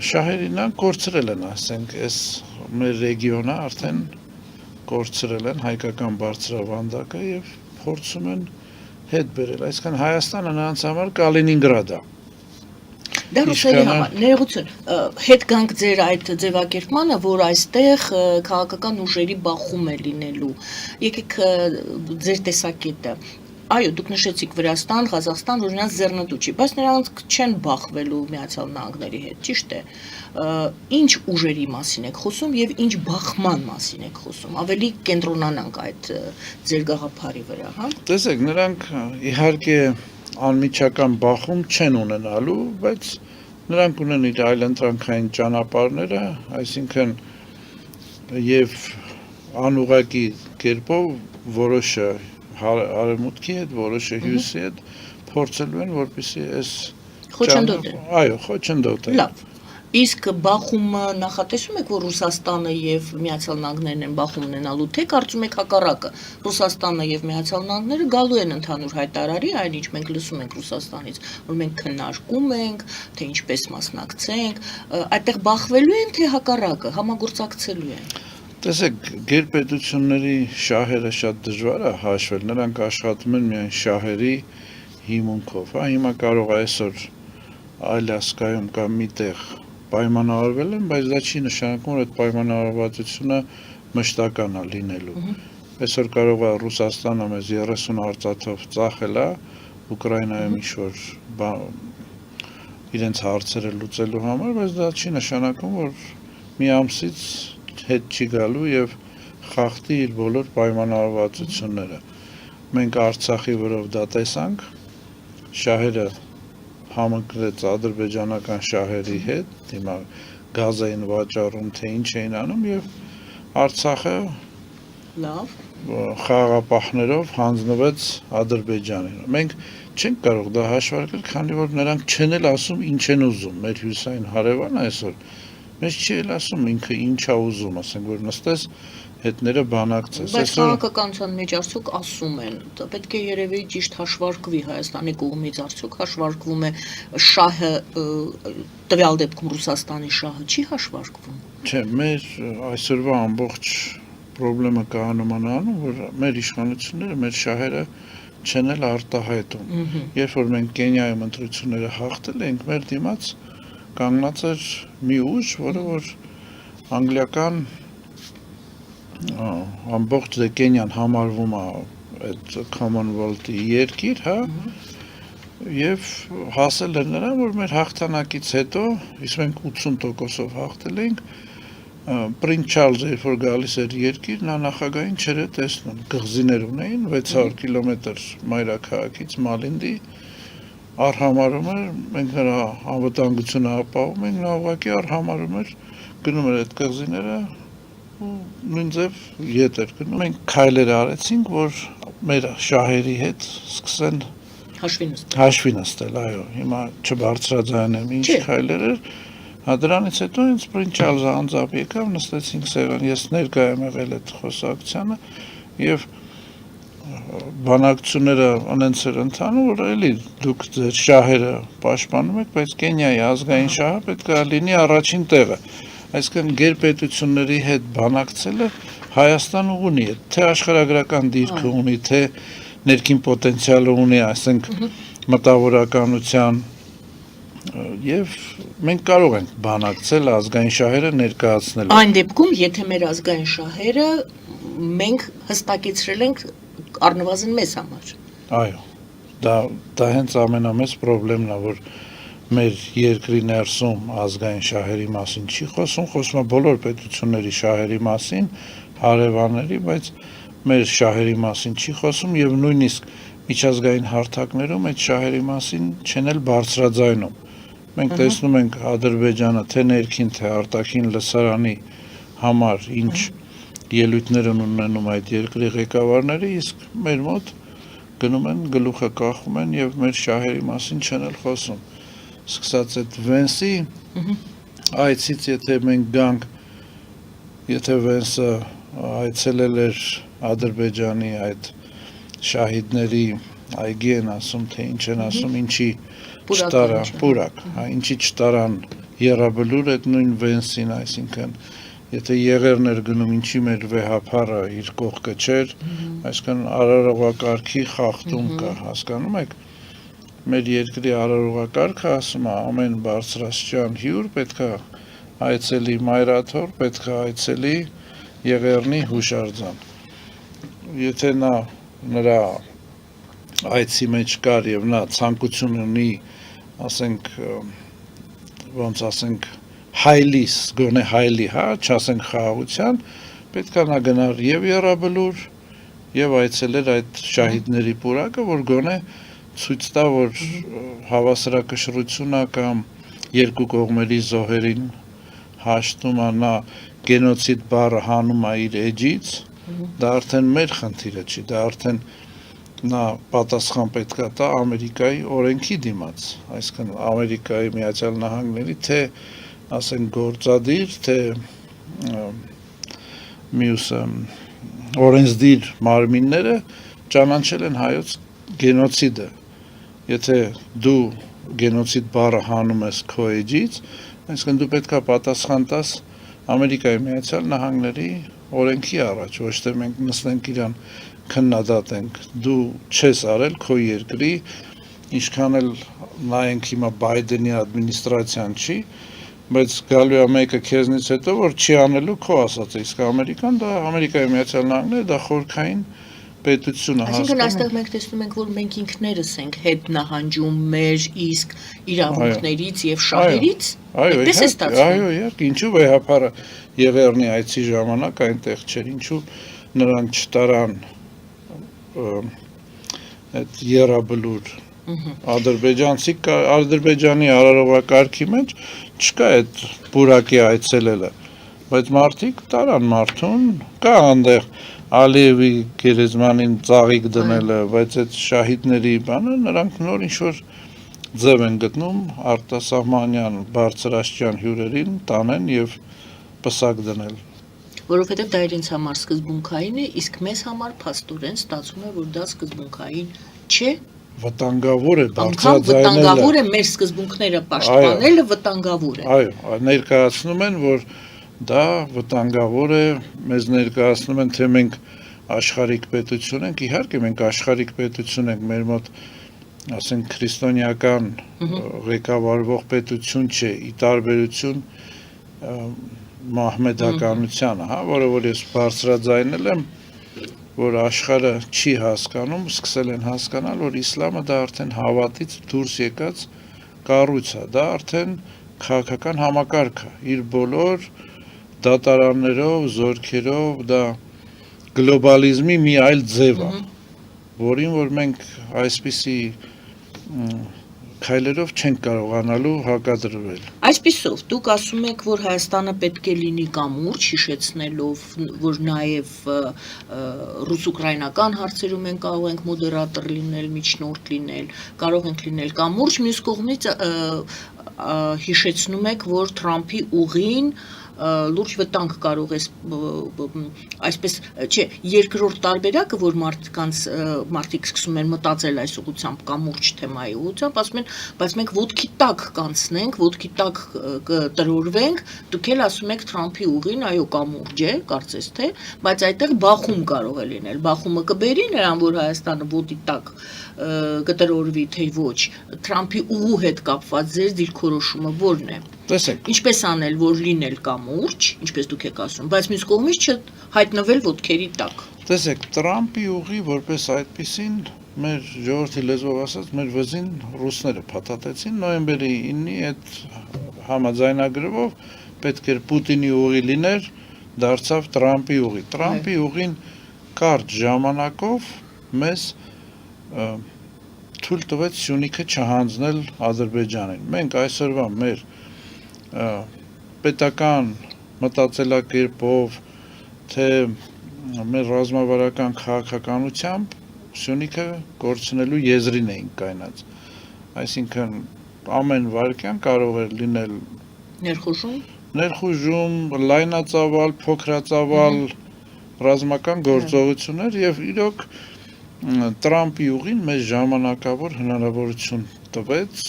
Շահերին կորցրել են, ասենք, այս մեր ռեգիոնը արդեն կորցրել են հայկական բարձրավանդակը եւ փորձում են հետ բերել, այսինքն Հայաստանը նրանց համար Կալինինգրադ է։ Դա ռուսերի համար, ներողություն, հետ գանք ձեր այդ ձևակերպմանը, որ այստեղ քաղաքական ուժերի բախում է լինելու։ Եկեք ձեր տեսակետը։ Այո, դուք նշեցիք Վրաստան, Ղազախստան, որ նրանց ձեռնտու չի, բայց նրանք չեն բախվելու Միացյալ Նահանգների հետ, ճիշտ է։ Ինչ ուժերի մասին եք խոսում եւ ինչ բախման մասին եք խոսում։ Ավելի կենտրոնանանք այդ ձեր գաղափարի վրա, հա։ Տեսեք, նրանք իհարկե անմիջական բախում չեն ունենալու, բայց նրանք ունեն իր այլընտրանքային ճանապարհները, այսինքն եւ անուղղակի կերպով որոշը արևմուտքի հետ, որոշը հյուսի հետ փորձելու են, որպեսզի այս խոչընդոտ է։ Այո, խոչընդոտ է։ Լավ։ Իսկ բախումը նախատեսում եք, որ Ռուսաստանը եւ Միացյալ Նահանգներն են բախում ունենալու, թե կարծում եք հակառակը, Ռուսաստանը եւ Միացյալ Նահանգները գալու են ընդհանուր հայտարարի, այն ինչ մենք լսում ենք Ռուսաստանից, որ մենք քննարկում ենք, թե ինչպես մասնակցենք, այդտեղ բախվելու են, թե հակառակը, համագործակցելու են։ Տեսեք, գերպետությունների շահերը շատ դժվար է հաշվել, նրանք աշխատում են միայն շահերի հիմունքով, հիմա կարող է այսօր Ալյասկայում կամ միտեղ պայմանավորվել են, բայց դա չի նշանակում, որ այդ պայմանավորվածությունը մշտական է լինելու։ Այսօր կարող է Ռուսաստանը մեզ 30 արծաթով ծախել է Ուկրաինայում ինչ-որ իրենց հարցերը լուծելու համար, բայց դա չի նշանակում, որ մի ամսից հետ չի գալու եւ խախտի իր բոլոր պայմանավորվածությունները։ Մենք Արցախի վրով դա տեսանք, շահերը համընկրեց ադրբեջանական շահերի հետ, հիմա գազ էին վաճառում, թե ինչ էին անում եւ Արցախը լավ խաղաղապահներով հանձնվեց Ադրբեջանին։ Մենք չենք կարող դա հաշվարկել, քանի որ նրանք չեն էլ ասում ինչ են ուզում։ Մեր հյուսային հարևանը այսօր մեզ չի էլ ասում ինքը ինչ է ուզում, ասենք որ նստես հետները բանակցես։ Բայց քաղաքականության մեջ արդյոք ասում են, պետք է երևի ճիշտ հաշվարկվի Հայաստանի կողմից, արդյոք հաշվարկվում է շահը, տվյալ դեպքում Ռուսաստանի շահը չի հաշվարկվում։ Չէ, մեր այսօրվա ամբողջ խնդրումը կայանում նրանում, որ մեր իշխանությունները, մեր շահերը չեն էլ արտահայտում։ Երբ որ մենք Կենիայում ընտրությունները հաղթել ենք, մեր դիմաց կանգնած էր մի ուժ, որը որ անգլիական ամբողջ Կենիան համարվում է այդ Commonwealth-ի երկիր, հա, եւ հասել էր նրան, որ մեր հաղթանակից հետո, իսկ մենք 80%-ով հաղթել ենք, Պրինց Չարլզը, երբ որ գալիս էր երկիր, նա նախագահին չէր տեսնում, կղզիներ ունեին 600 կիլոմետր մայրաքաղաքից Մալինդի, արհամարում էր, մենք նրա անվտանգությունը ապահովում ենք, նա ուղղակի արհամարում էր, գնում էր այդ կղզիները ու նույն ձև ետ էր գնում։ Մենք քայլեր արեցինք, որ մեր շահերի հետ սկսեն հաշվի նստել, այո, հիմա չբարձրաձայնեմ ինչ քայլեր էր, հա դրանից հետո ինձ Պրինց Չարլզը անձամբ եկավ, նստեցինք սեղան, ես ներկա եմ եղել այդ խոսակցությանը եւ բանակցությունները անենց էր ընթանում, որ էլի դուք ձեր շահերը պաշտպանում եք, բայց Կենիայի ազգային շահը պետք է լինի առաջին տեղը։ Այսինքն գերպետությունների հետ բանակցելը Հայաստանը ունի, թե աշխարհագրական դիրքը ունի, թե ներքին պոտենցիալը ունի, այսինքն մտավորականության եւ մենք կարող ենք բանակցել ազգային շահերը ներկայացնել։ Այն դեպքում, եթե մեր ազգային շահերը մենք հստակեցրել ենք առնվազն մեզ համար։ Այո, դա հենց ամենամեծ խնդիրն է, որ մեր երկրի ներսում ազգային շահերի մասին չի խոսում է բոլոր պետությունների շահերի մասին, հարևանների, բայց մեր շահերի մասին չի խոսում եւ նույնիսկ միջազգային հարթակներում այդ շահերի մասին չեն էլ բարձրաձայնում։ Մենք տեսնում ենք Ադրբեջանը թե ներքին, թե արտաքին լսարանի համար ինչ ելույթներ են ունենում այդ երկրի ղեկավարները, իսկ մեր մոտ գնում են, գլուխը կախում են եւ մեր շահերի մասին չեն էլ խոսում։ Սկսած այդ Վենսի այցից, եթե մենք գանք, եթե Վենսը այցելել էր Ադրբեջանի այդ շահիդների այգի են ասում, թե ինչ են ասում, ինչի չտարան, պուրակ, ինչի չտարան եռաբլուր այդ նույն Վենսին, այսինքն եթե եղերն էր գնում, ինչի մեր վեհափառը իր կողքը չէր, այսինքն արարողակարգի խախտում կա, հասկանում եք, մեր երկրի արարողակարգը ասում է ամեն բարձրաստիճան հյուր պետք է այցելի մայրաթոր, պետք է այցելի եղերնի հուշարձան։ Եթե նրա այցի մեջ կար եւ նա ցանկություն ունի, ասենք, ոնց ասենք, հայլիս, գոնե հայլի, հա, չասենք խաղաղության, պետք է նա գնար եւ եռաբլուր եւ այցելեր այդ շահիդների պուրակը, որ գոնե ցույց տա, որ հավասարակշռությունը կամ երկու կողմերի զոհերին հաշտում է, նա գենոցիդ բառը հանում է իր էջից, դա արդեն մեր խնդիրը չի, դա արդեն նա պատասխան պետք է տա Ամերիկայի օրենքի դիմաց, այսինքն Ամերիկայի Միացյալ Նահանգների թե ասենք գործադիր, թե մյուս օրենսդիր մարմինները ճանաչել են հայոց գենոցիդը։ Եթե դու գենոցիդ բառը հանում ես քո էջից, այսինքն դու պետք է պատասխան տաս Ամերիկայի Միացյալ Նահանգների օրենքի առաջ, ոչ թե մենք նստենք իրան քննադատենք, դու չես արել քո երկրի, ինչքան էլ նայենք հիմա Բայդենի ադմինիստրացիան չի, բայց գալու է մեկը քեզնից հետո, որ չի անելու քո ասածը, իսկ Ամերիկան դա Ամերիկայի Միացյալ Նահանգները դա խորքային պետություն է, այսինքն այստեղ մենք տեսնում ենք, որ մենք ինքներս ենք հետ նահանջում մեր իսկ իրավունքներից եւ շահերից, այդպես է ստացվում։ Այո, ինչու վեհափառը Եղեռնի այցի ժամանակ այնտեղ չէր, ինչու նրան չտարան այդ եռաբլուր Ադրբեջանի արարողակարգի մեջ չկա այդ պուրակի այցելելը, բայց մարդիկ տարան մարդուն, կա այնտեղ Ալիևի գերեզմանին ծաղիկ դնելը, բայց այդ շահիդների բանը նրանք նոր ինչ-որ ձև են գտնում արտասահմանյան բարձրաստիճան հյուրերին տանեն եւ պսակ դնել։ Որովհետև դա իրենց համար սկզբունքային է, իսկ մեզ համար փաստորեն ստացվում է, որ դա սկզբունքային չէ։ Վտանգավոր է անգամ վտանգավոր է մեր սկզբունքները պաշտպանելը վտանգավոր է։ Այո, ներկայացնում են, որ դա վտանգավոր է, մեզ ներկայացնում են, թե մենք աշխարհիկ պետություն ենք, իհարկե մենք աշխարհիկ պետություն ենք, մեր մոտ ասենք քրիստոնեական ղեկավարվող պետություն չէ, ի տարբերություն մահմեդականությանը, հա, որը որ ես բարձրաձայնել եմ, որ աշխարհը չի հասկանում, սկսել են հասկանալ, որ իսլամը դա արդեն հավատից դուրս եկած կառույց է, դա արդեն քաղաքական համակարգ է, իր բոլոր դատարաններով, զորքերով, դա գլոբալիզմի մի այլ ձև է, որին որ մենք այսպիսի քայլերով չենք կարողանալու հակադրվել։ Այսպիսով, դուք ասում եք, որ Հայաստանը պետք է լինի կամուրջ, հիշեցնելով, որ նաև ռուս-ուկրաինական հարցերում մենք կարող ենք մոդերատոր լինել, միջնորդ լինել, կարող ենք լինել կամուրջ, մյուս կողմից հիշեցնում եք, որ Թրամփի ուղին լուրջ վտանգ կարող է այսպես չէ երկրորդ տարբերակը որ մարդիկ սկսում են մտածել այս ուղղությամբ կամուրջ թեմայի ուղղությամբ ասում են բայց մենք ոտքի տակ կանցնենք ոտքի տակ կտրորվենք դուք էլ ասում եք Թրամփի ուղին այո կամուրջ է կարծես թե բայց այդտեղ բախում կարող է լինել բախումը կբերի նրան որ Հայաստանը ոտքի տակ կտրորվի թե ոչ Թրամփի ուղու հետ կապված ձեր դիրքորոշումը որն է Տեսեք ինչպես անել որ լինել կամուրջ, ինչպես դուք եք ասում, բայց մյուս կողմից չհայտնվել ոտքերի տակ։ Տեսեք, Տրամփի ուղի որպես այդպեսին մեր ժողովրդի լեզվով ասած մեր վզին ռուսները փաթաթեցին նոյեմբերի 9-ի այդ համաձայնագրով պետք էր Պուտինի ուղի լիներ, դարձավ Տրամփի ուղի։ Տրամփի ուղին կարճ ժամանակով մեզ թույլ տվեց Սյունիքը չհանձնել Ադրբեջանին։ Մենք այսօրվա մեր պետական մտածելակերպով թե մեր ռազմավարական քաղաքականությամբ Սյունիքը կորցնելու եզրին էին կայնած այսինքն ամեն վարքյան կարող էր լինել ներխուժում լայնածավալ փոքրածավալ ռազմական գործողություններ եւ իրոք Տրամփի ուղին մեզ ժամանակավոր հնարավորություն տվեց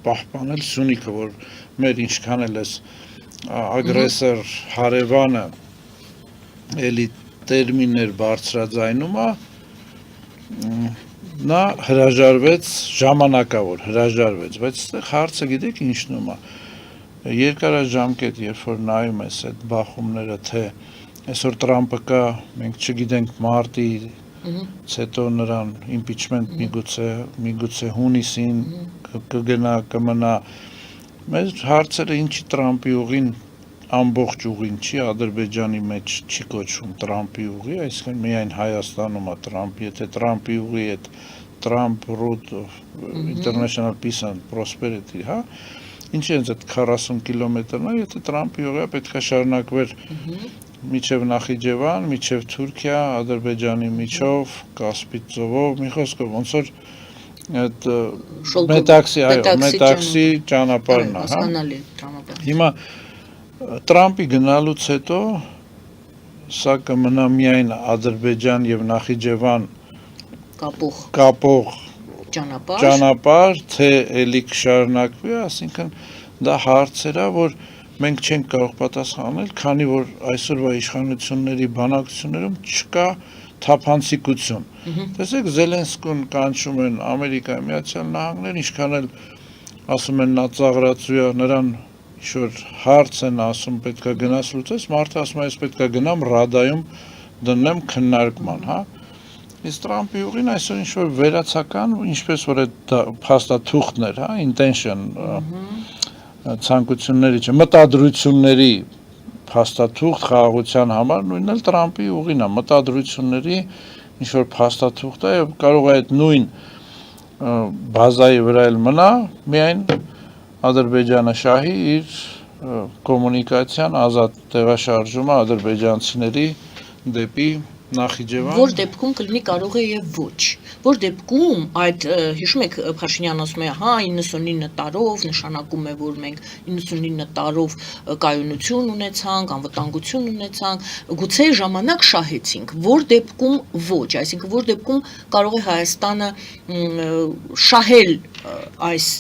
պահպանել Սյունիքը որ մեր ինչքան էլ էս ագրեսոր հարևանը էլի տերմիններ բարձրաձայնում է նա հրաժարվեց ժամանակավոր հրաժարվեց բայց այստեղ հարցը գիտեք ինչնում է երկարաժամկետ երբ որ նայում ես այդ բախումները թե այսօր Տրամփը կա մենք չգիտենք մարտի հետո նրան իմպիչմենտ միգուցե հունիսին կգնա կմնա Մեր հարցերը ինչի Տրամփի ուղին ամբողջ ուղին չի Ադրբեջանի մեջ չի կոչվում Տրամփի ուղի, այսինքն միայն Հայաստանում է Տրամփի, եթե Տրամփի ուղի այդ Trump route of international peace and prosperity, հա, ինչի հենց այդ 40 կիլոմետրն է, եթե Տրամփի ուղիը պետք է շարունակվեր միջև Նախիջևան, միջև Թուրքիա, Ադրբեջանի միջով, Կասպից ծովով, մի խոսքով ոնց որ այդ մետաքսի ճանապարհն է, հա։ Հիմա Տրամփի գնալուց հետո սա կմնա միայն Ադրբեջան եւ Նախիջևան կապող ճանապարհ, թե էլի կշարունակվի, ասինքն դա հարցեր է, որ մենք չենք կարող պատասխանել, քանի որ այսօրվա իշխանությունների բանակցություններում չկա թափանցիկություն։ Տեսեք Զելենսկուն կանչում են Ամերիկայի Միացյալ Նահանգներ, ինչքան էլ ասում են նա ծաղրացու է, նրան ինչ-որ հարց են ասում պետքա գնաս լուծես, մարդը ասում է ես պետքա գնամ Ռադայում դնեմ քննարկման, հա։ Իսկ Տրամփի ուղին այսօր ինչ-որ վերացական, ինչպես որ այդ փաստաթուղթներ, հա, intention ցանկությունների, մտադրությունների փաստաթուղթ խաղաղության համար նույնն էլ Տրամփի ուղին է մտադրությունների ինչ որ փաստաթուղթ է եւ կարող է այդ նույն բազայի վրա էլ մնա միայն Ադրբեջանը շահի իր կոմունիկացիան ազատ տեղաշարժումը ադրբեջանցիների դեպի Նախիջևան Որ դեպքում կլինի կարող է եւ ոչ որ դեպքում այդ հիշում եք Փաշինյանն ասում է հա 99 տարով նշանակում է որ մենք 99 տարով կայունություն ունեցանք անվտանգություն ունեցանք գուցե ժամանակ շահեցինք որ դեպքում ոչ այսինքն որ դեպքում կարող է Հայաստանը շահել այս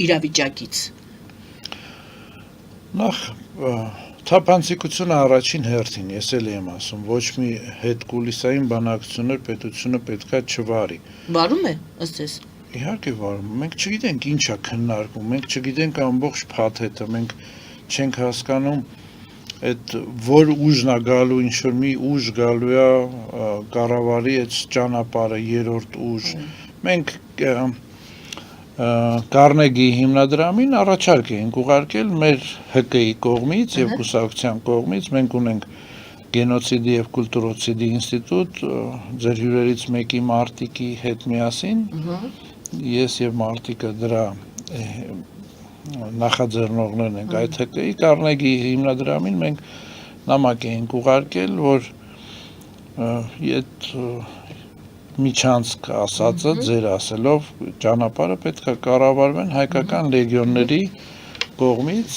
իրավիճակից Նախ Թափանցիկությունը առաջին հերթին, ես էլ եմ ասում, ոչ մի հետ կուլիսային բանակցություններ պետությունը պետքա չվարի։ Վարում է, ըստ ես։ Իհարկե վարում, մենք չգիտենք ինչա քննարկում, մենք չգիտենք ամբողջ փաթեթը, մենք չենք հասկանում այդ որ ուժն է գալու, ինչ որ մի ուժ գալու է կառավարի այդ ճանապարհը, երրորդ ուժ։ Մենք Կարնեգի հիմնադրամին առաջարկ ենք ուղարկել մեր ՀԿ-ի կողմից եւ կուսակցության կողմից, մենք ունենք գենոցիդի եւ կուլտուրոցիդի ինստիտուտ, ձեր հյուրերից մեկի Մարտիկի հետ միասին, ես եւ Մարտիկը դրա նախաձեռնողներն ենք այդ ՀԿ-ի Կարնեգի հիմնադրամին մենք նամակ ենք ուղարկել, որ այդ միջանցք ասածը ձեր ասելով ճանապարհը պետք է կառավարվեն հայկական լեգիոնների կողմից,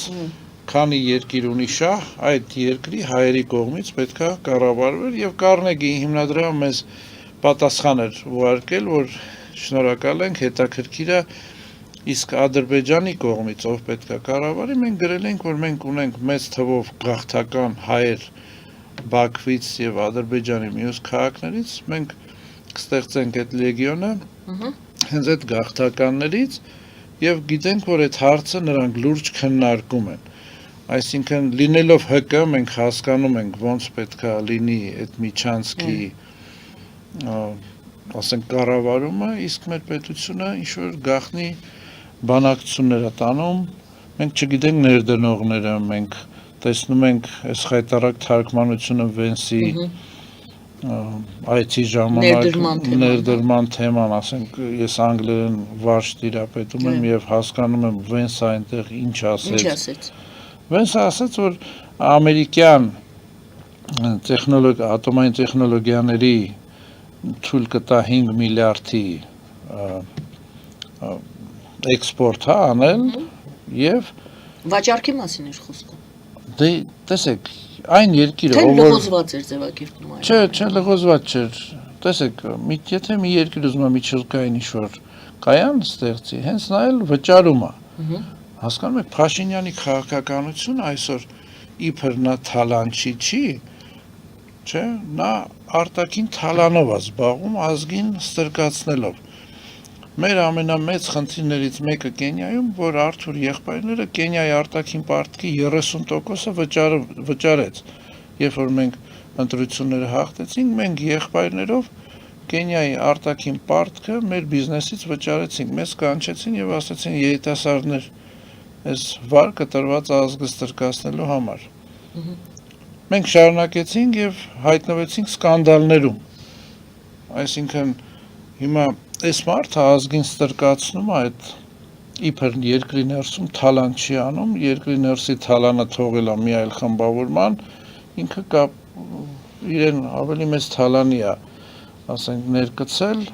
քանի երկիր ունի շահ, այդ երկրի հայերի կողմից պետք է կառավարվեր եւ Կարնեգի հիմնադրամը մեզ պատասխան էր ուղարկել, որ շնորհակալ ենք, հետաքրքիր է, իսկ Ադրբեջանի կողմից ով պետք է կառավարի, մենք գրել ենք, որ մենք ունենք մեծ թվով գաղթական հայեր Բաքվից եւ Ադրբեջանի մյուս քաղաքներից, մենք կստեղծենք այդ լեգիոնը հենց այդ գաղթականներից եւ գիտենք, որ այդ հարցը նրանք լուրջ քննարկում են։ Այսինքն լինելով ՀԿ մենք հասկանում ենք ոնց պետք է լինի այդ միջանցքի ասենք կառավարումը, իսկ մեր պետությունը ինչ որ գաղտնի բանակցություններ է տանում, մենք չգիտենք ներդնողները, մենք տեսնում ենք այս խայտարակ թարգմանությունը Վենսի IT ժամանակ ներդրման թեման, ասենք ես անգլերեն վարժ տիրապետում եմ եւ հասկանում եմ Վենսը այնտեղ ինչ ասեց։ Վենսը ասաց, որ ամերիկյան ատոմային տեխնոլոգիաների թույլ կտա 5 միլիարդի էքսպորտ անել եւ վաճառքի մասին էր խոսքը։ Դե տեսեք, այն երկիրը, ով լղոզված էր ձևակերպում այն։ Չէ, լղոզված չէր։ Տեսեք, եթե մի երկիր ուզում է միջազգային ինչ-որ կայան ստեղծի, հենց նա էլ վճարում է։ Հասկանում եք, Փաշինյանի քաղաքականությունը այսօր իբր նա թալանչի չի, չէ, նա արտաքին թալանով է զբաղվում, ազգին ստրկացնելով։ Մեր ամենամեծ խնդիրներից մեկը Կենիայում, որ Արթուր եղբայրները Կենիայի արտաքին պարտքի 30%-ը վճարեց։ Երբ որ մենք ընտրությունները հաղթեցինք, մենք եղբայրներով Կենիայի արտաքին պարտքը մեր բիզնեսից վճարեցինք, մեզ կանչեցին եւ ասացին երիտասարդներ, այս վարկը տրված ազգը ստրկացնելու համար։ Մենք շարունակեցինք եւ հայտնվեցինք սկանդալներում։ Այսինքն հիմա այս մարդը ազգին ստրկացնում է, այդ իբր երկրի ներսում թալան չի անում, երկրի ներսի թալանը թողել է մի այլ խմբավորման, ինքը իրեն ավելի մեծ թալանի է, ասենք ներկցել,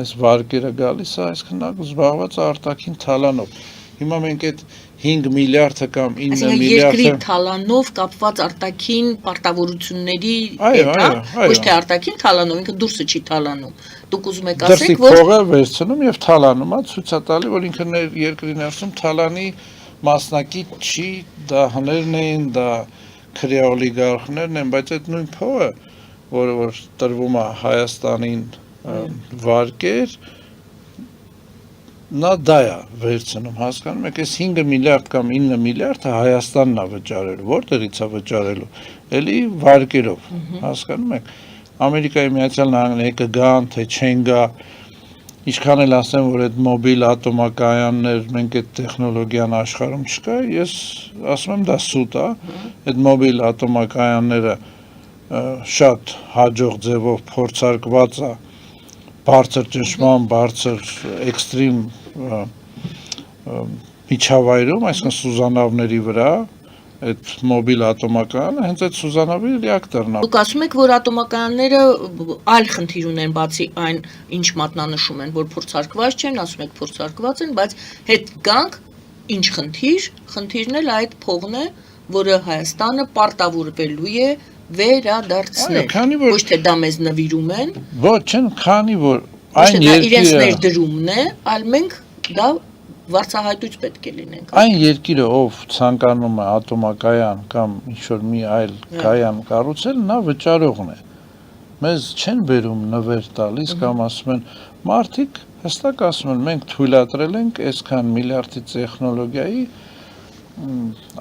այս վարկերը գալիս է, այսինքն նա զբաղված է արտաքին թալանով։ Հիմա մենք այդ 5 միլիարդը կամ 9 միլիարդը երկրի թալանով կապված արտաքին պարտավորությունների հետ, ոչ թե արտաքին թալանով, ինքը դուրսը չի թալանում։ Դուք ուզում եք ասեք, որ փողը վերցնում եւ թալանում է, ցույց է տալի, որ ինքը երկրի ներսում թալանի մասնակից չի, դա հներն էին, դա քրեա օլիգարխներն են, բայց այդ նույն փողը, որը որ տրվում է Հայաստանին վարկեր, նա դա է վերցնում, հասկանում եք, այս 5 միլիարդ կամ 9 միլիարդը Հայաստանն է վճարել, որտեղից է վճարելու, էլի վարկերով, հասկանում եք, Ամերիկայի Միացյալ Նահանգները կգան, թե չեն գա, ինչքան էլ ասեմ, որ այդ մոբիլ ատոմակայաններ, մենք այդ տեխնոլոգիան աշխարհում չկա, ես ասում եմ դա սուտ է, այդ մոբիլ ատոմակայանները շատ հաջող ձևով փորձարկված է, բարձր ճնշման, բարձր էքստրիմ միջավայրում, այսինքն Սուզանավների վրա, այդ մոբիլ ատոմակայանը հենց այդ Սուզանավի ռեակտորն է։ Դուք ասում եք, որ ատոմակայանները այլ խնդիր ունեն, բացի այն, ինչ մատնանշում են, որ փորձարկված չեն, ասում եք փորձարկված են, բայց հետ գանք, ինչ խնդիր, խնդիրն էլ այդ փողն է, որը Հայաստանը պարտավորվելու է վերադարձնել։ Ոչ թե դա մեզ նվիրում են։ Ոչ, քանի որ այն երկիրը իրենց ներդրումն է, այլ մենք դա վարձահայտույց պետք է լինենք։ Այն երկիրը, ով ցանկանում է ատոմակայան կամ ինչ-որ մի այլ կայան կառուցել, նա վճարողն է։ Մեզ չեն բերում նվեր տալիս կամ ասում են մարդիկ Հստակ ասում են, մենք թույլատրել ենք այսքան միլիարդի տեխնոլոգիայի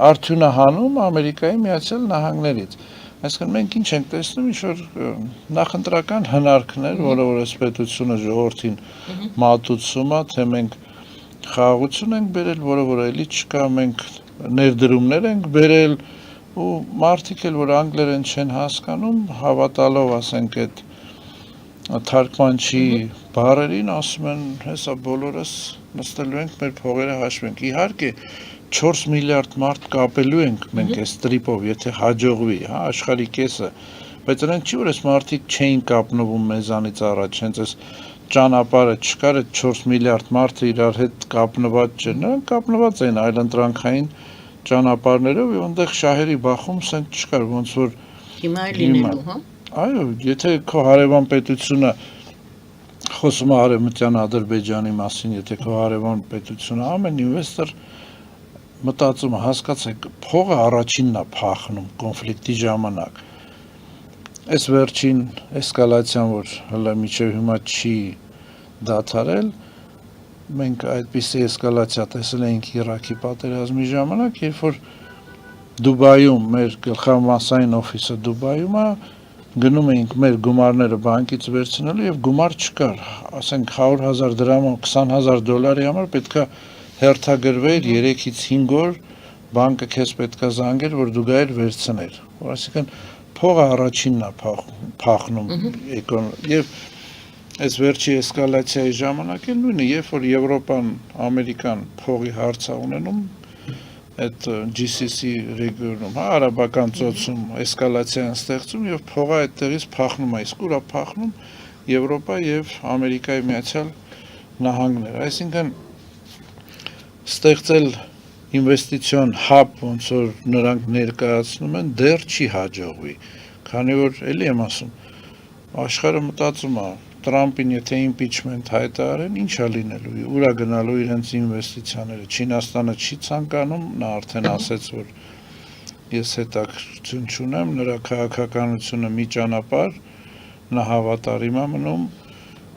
արդյունահանում Ամերիկայի Միացյալ Նահանգներից։ Այսինքն մենք ինչ ենք տեսնում, ինչ-որ նախընտրական հնարքներ, որը որ այս պետությունը ժողովրդին մատուցում է, թե մենք խաղաղություն ենք բերել, որը որ էլի չկա, մենք ներդրումներ ենք բերել, ու մարդիկ էլ, որ անգլերեն չեն հասկանում, հավատալով, ասենք, այդ թարգմանչի բառերին, ասում են, հեսա բոլորս նստելու ենք, մեր փողերը հաշվենք։ Իհարկե 4 միլիարդ մարդ կապելու ենք մենք այս տրիպով, եթե հաջողվի, հա, աշխարհի կեսը, բայց նրան չի որ այս մարդիկ չէին կապնվում մեզանից առաջ, հենց այս ճանապարհը չկար, այդ 4 միլիարդ մարդը իրար հետ կապնված չէր, նրանք կապնված էին այլընտրանքային ճանապարհներով, եւ այնտեղ շահերի բախում սենց չկար, ոնց որ հիմա է լինելու, հա։ Այո, եթե քո հարևան պետությունը խոսում է Արևմտյան Ադրբեջանի մասին, եթե քո հարևան պետությունը ամեն ինվեստոր մտածում է, հասկացեք, փողը առաջինն է փախնում կոնֆլիկտի ժամանակ։ Այս վերջին էսկալացիան, որ հələ մինչև հիմա չի դադարել, մենք այդպիսի էսկալացիա տեսել ենք Իրաքի պատերազմի ժամանակ, երբ որ Դուբայում մեր գլխամասային օֆիսը Դուբայում է, գնում էինք մեր գումարները բանկից վերցնելու եւ գումար չկար, ասենք 100,000 դրամը 20,000 դոլարի համար պետքա հերթագրվեր 3-ից 5 օր բանկը քեզ պետքա զանգեր, որ դու գայր վերցներ։ Որ այսինքն փողը առաջինն է փախնում եւ այս վերջի էսկալացիայի ժամանակ էլ նույնը, երբ որ Եվրոպան, Ամերիկան փողի հարց է ունենում, այդ GCC ռեգիոնում, հա, արաբական ծոցում էսկալացիա են ստեղծում եւ փողը այդտեղից փախնում է, իսկ ուրա փախնում Եվրոպա եւ Ամերիկայի Միացյալ Նահանգներ։ Այսինքն ստեղծել ինվեստիցիոն հաբ, ոնց որ նրանք ներկայացնում են, դեռ չի հաջողվի, քանի որ էլի եմ ասում, աշխարհը մտածում է, Տրամպին եթե impeachment հայտարարեն, ինչ է լինելու, ուրա գնալու իրենց ինվեստիցիաները, Չինաստանը չի ցանկանում, նա արդեն ասաց, որ ես հետաքրքրություն չունեմ, նրա քաղաքականությունը մի ճանապարհ, նա հավատարիմ է մնում,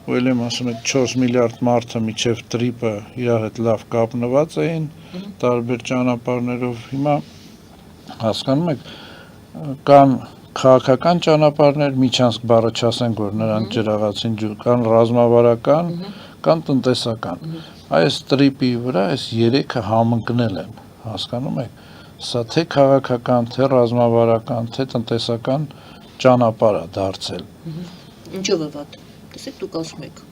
ու էլ եմ ասում, 4 միլիարդ մարդը միջև տրիպը իրար հետ լավ կապնված էին, տարբեր ճանապարհներով, հիմա հասկանում եք, կան քաղաքական ճանապարհներ, միջանցք բառը չասենք, որ նրանք ջրաղացին ջուր, կան ռազմավարական, կան տնտեսական։ Այս տրիպի վրա այս երեքը համընկնել են, հասկանում եք, սա թե քաղաքական, թե ռազմավարական, թե տնտեսական ճանապարհ է դարձել։ Ինչով է վատ։ Տեսեք, դուք ասում եք։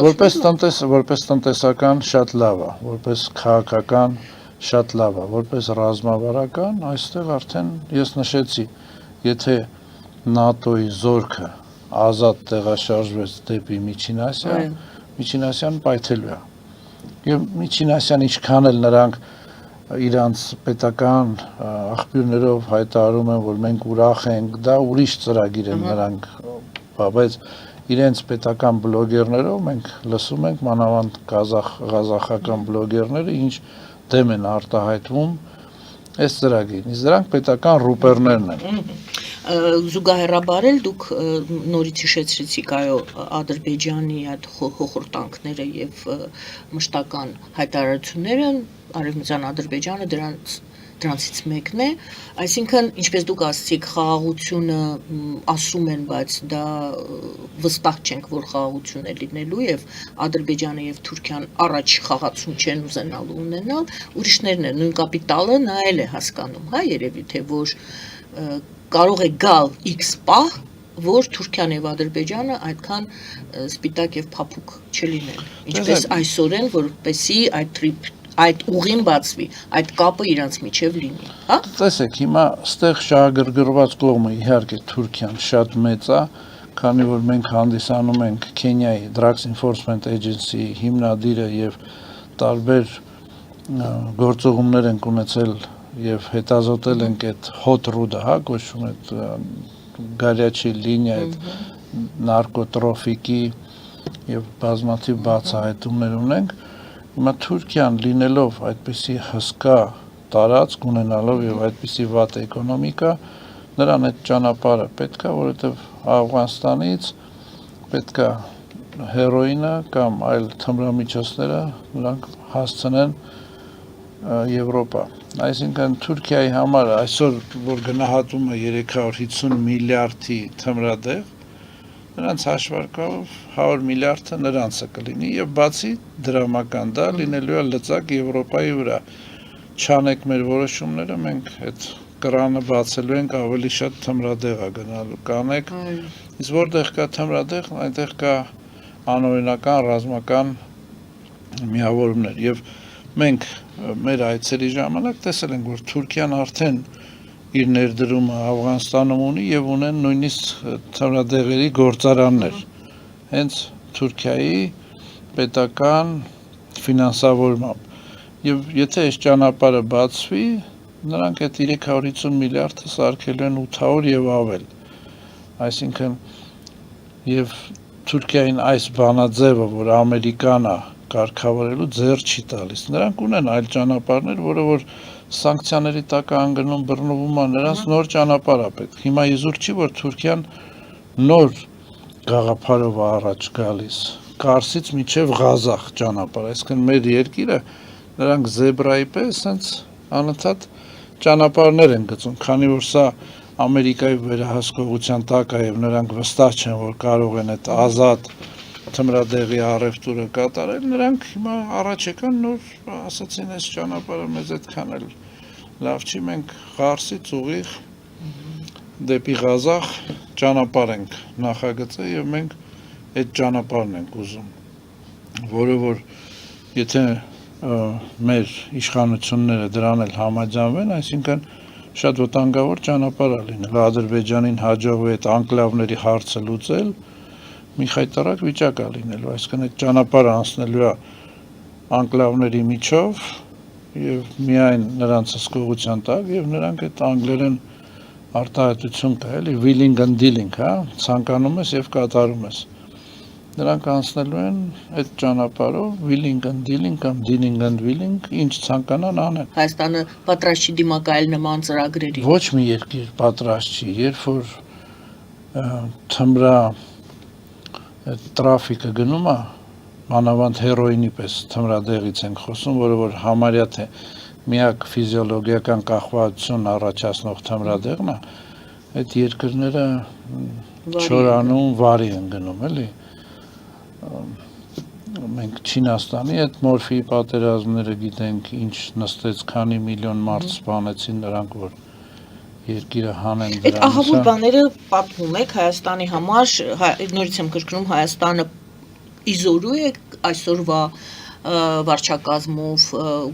Որպես տնտեսական շատ լավ է, որպես քաղաքական շատ լավ է, որպես ռազմավարական, այստեղ արդեն ես նշեցի, եթե ՆԱՏՕ-ի զորքը ազատ տեղաշարժվեց դեպի Միջին Ասիա, Միջին Ասիան պայթելու է։ Եվ Միջին Ասիան ինչքան էլ նրանք իրանց պետական աղբյուրներով հայտարարում են, որ մենք ուրախ ենք, դա ուրիշ ծրագիր են նրանք, բայց իրենց պետական բլոգերներով մենք լսում ենք մանավանդ ղազախական բլոգերները ինչ դեմ են արտահայտվում այս ծրագիրին, իսկ դրանք պետական ռուպերներն են։ Զուգահեռաբար էլ դուք նորից հիշեցրեցիք այո Ադրբեջանի այդ հոխորտանքները եւ մշտական հայտարարությունները, Արևմտյան Ադրբեջանը դրանցից մեկն է, այսինքն ինչպես դուք ասացիք, խաղաղությունը ասում են, բայց դա վստահ չենք, որ խաղաղություն է լինելու եւ Ադրբեջանը եւ Թուրքիան առաջ խաղացում չեն ուզենալու ունենալ, ուրիշներն են, նույն կապիտալը նա էլ է հասկանում, հա, երևի թե որ կարող է գալ X պահ, որ Թուրքիան եւ Ադրբեջանը այդքան սպիտակ եւ փափուկ չլինեն, ինչպես այսօրեն, որպեսի այդ ուղին բացվի, այդ կապը իրանց միջև լինի, հա? Տեսեք, հիմա ստեղ շահագրգռված կողմը իհարկե Թուրքիան շատ մեծ է, քանի որ մենք հանդիսանում ենք Քենիայի Drugs Enforcement Agency հիմնադիրը եւ տարբեր գործողումներ ենք ունեցել եւ հետազոտել ենք այդ hot route-ը, հա, կոչվում է գարյաչի լինիա, այդ նարկոտրոֆիկի եւ բազմաթիվ բացահայտումներ ունենք։ Հիմա Թուրքիան լինելով այդպիսի հսկա տարածք ունենալով եւ այդպիսի վատ էկոնոմիկա, նրան այդ ճանապարհը պետքա, որովհետեւ Աֆղանստանից պետքա հերոինը կամ այլ թմրամիջոցները նրանք հասցնեն Եվրոպա։ Այսինքն Թուրքիայի համար այսօր որ գնահատումը 350 միլիարդի թմրադեղ, նրանց հաշվարկով 100 միլիարդը նրանցը կլինի եւ բացի դրամական դա լինելու է լծակ Եվրոպայի վրա։ Չանեք մեր որոշումները, մենք այդ կրանը բացելու ենք ավելի շատ թմրադեղ է գնալու։ Կանեք, իսկ որտեղ կա թմրադեղ, այնտեղ կա անօրինական ռազմական միավորումներ եւ մենք մեր այցերի ժամանակ տեսել ենք, որ Թուրքիան արդեն իր ներդրումը Աֆղանստանում ունի եւ ունեն նույնիսկ թմրադեղերի գործարաններ։ Հենց Թուրքիայի պետական ֆինանսավորմամբ։ Եվ եթե այս ճանապարհը բացվի, նրանք այդ 350 միլիարդը սարքելու են 800 եւ ավել։ Այսինքն եւ Թուրքիային այս բանաձևը, որ ամերիկան է կարգավորելու ձեռ չի տալիս։ Նրանք ունեն այլ ճանապարհներ, որը որ սանկցիաների տակ անգնում բռնվում է, նրանց նոր ճանապարհ է պետք։ Հիմա իզուր չի, որ Թուրքիան նոր գաղափարով է առաջ գալիս։ Կարսից մինչև Ղազախ ճանապարհ, այսինքն մեր երկիրը նրանք զեբրայի պես հենց անընդհատ ճանապարհներ են գծում, քանի որ սա Ամերիկայի վերահսկողության տակ է եւ նրանք վստահ չեն, որ կարող են այդ ազատ թմրադեղի առևտուրը կատարել, նրանք հիմա առաջ եկան նոր ասացին այս ճանապարհը մեզ այդքան էլ լավ չի, մենք Ղարսից ուղիղ դեպի Ղազախ ճանապարհ ենք նախագծել եւ մենք այդ ճանապարհն ենք ուզում, որը որ եթե մեր իշխանությունները դրան էլ համաձայնվեն, այսինքն շատ վտանգավոր ճանապարհ է լինել Ադրբեջանին հաջողվի այդ անկլավների հարցը լուծել, մի խայտարակ վիճակ է լինելու, այսինքն այդ ճանապարհը անցնելու է անկլավների միջով եւ միայն նրանց հսկողության տակ եւ նրանք այդ անգլերեն արտահայտություն կա, էլի willing and dealing, հա, ցանկանում ես եւ կատարում ես։ Նրանք անցնելու են այդ ճանապարհով willing and dealing կամ dealing and willing, ինչ ցանկանան անեն։ Հայաստանը պատրաստ չի դիմակայել նման ծրագրերի։ Ոչ մի երկիր պատրաստ չի, երբ որ թմրա տրաֆիկը գնում է, մանավանդ հերոինի պես թմրադեղից ենք խոսում, որը որ համարյա թե միակ ֆիզիոլոգիական կախվածություն առաջացնող թմրադեղն է, այդ երկրները չորանում վարի են գնում, էլի։ Մենք Չինաստանի այդ մորֆիի պատերազմները գիտենք, ինչ նստեց, քանի միլիոն մարդ սպանեցին նրանք, որ երկիրը հանեն դրանից։ Այդ ահավոր բաները պատմում եք Հայաստանի համար, նորից եմ կրկնում, Հայաստանը իզորու է այսօրվա վարչակազմով,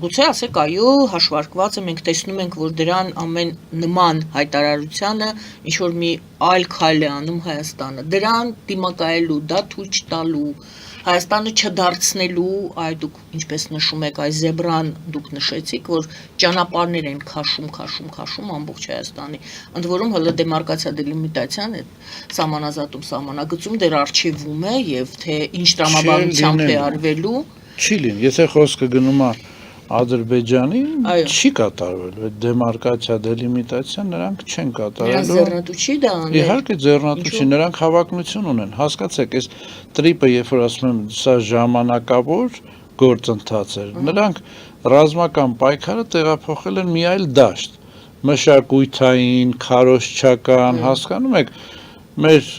գուցե ասեք այո, հաշվարկված է, մենք տեսնում ենք, որ դրան ամեն նման հայտարարությանը ինչ որ մի այլ քայլ է անում Հայաստանը, դրան դիմակայելու, դա թույլ չտալու, Հայաստանը չդարձնելու, այ դուք ինչպես նշում եք, այ զեբրան դուք նշեցիք, որ ճանապարհներ են քաշում ամբողջ Հայաստանի, ընդ որում հələ դեմարկացիա դելիմիտացիան այդ սահմանազատում սահմանագծում դեռ արխիվում է եւ թե ինչ տրամաբանությամբ է արվելու չի լինի, եթե խոսքը գնում է Ադրբեջանի, չի կատարվելու, այդ դեմարկացիա դելիմիտացիան նրանք չեն կատարելու։ Նրանց ձեռնտու չի դա անել։ Իհարկե ձեռնտու չի, նրանք հավակնություն ունեն, հասկացեք, այս տրիպը, երբ որ ասում եմ, սա ժամանակավոր գործընթաց էր, նրանք ռազմական պայքարը տեղափոխել են մի այլ դաշտ, մշակութային, քարոզչական, հասկանում եք, մեր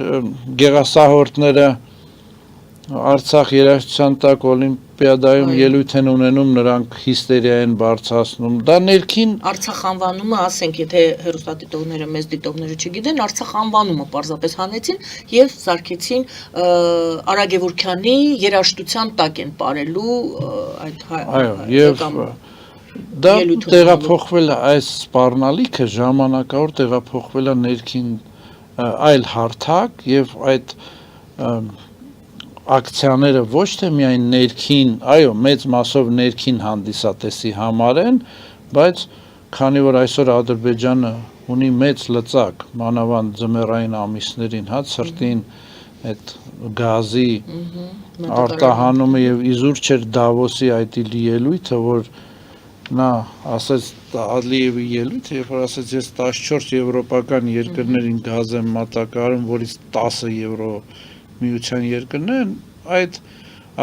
գեղասահորդները Արցախ երաժշտության տակ օլիմպիադայում ելույթ են ունենում, նրանք հիստերիա են բարձրացնում։ Դա ներքին Արցախ անվանումը, ասենք, եթե հեռուստադիտողները, մեծ դիտողները չգիտեն, Արցախ անվանումը պարզապես հանեցին եւ սարքեցին Արա Գևորգյանի երաժշտության տակ են ապրելու այդ այո, եւ դա տեղափոխվել է այս սպառնալիքը ժամանակավոր տեղափոխվել է ներքին այլ հարթակ եւ այդ ակցիաները ոչ թե միայն ներքին, այո, մեծ մասով ներքին հանդիսատեսի համար են, բայց քանի որ այսօր Ադրբեջանը ունի մեծ լծակ, մանավանդ ձմեռային ամիսներին, հա, ցրտին այդ գազի արտահանումը եւ իզուր չէր Դավոսի այդ ելույթը, որ նա ասաց Ալիևի ելույթը, երբ որ ասաց ես 14 եվրոպական երկրներին գազ եմ մատակարարում, որից 10 եվրո միության երկրներ են, այդ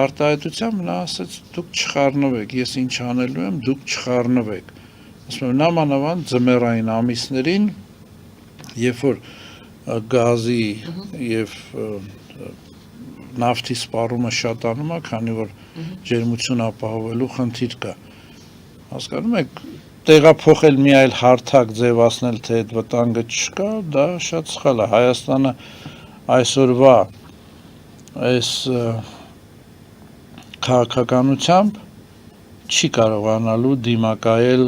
արտահայտությամբ նա ասաց դուք չխառնվեք, ես ինչ անելու եմ, դուք չխառնվեք։ Ասում եմ նամանավանդ ձմեռային ամիսներին, երբ որ գազի եւ նավթի սպառումը շատանում է, քանի որ ջերմություն ապահովելու խնդիր կա։ Հասկանում եք, տեղափոխել մի այլ հարթակ ձևացնել, թե այդ վտանգը չկա, դա շատ սխալ է։ Հայաստանը այսօրվա այս քաղաքականությամբ չի կարողանալու դիմակայել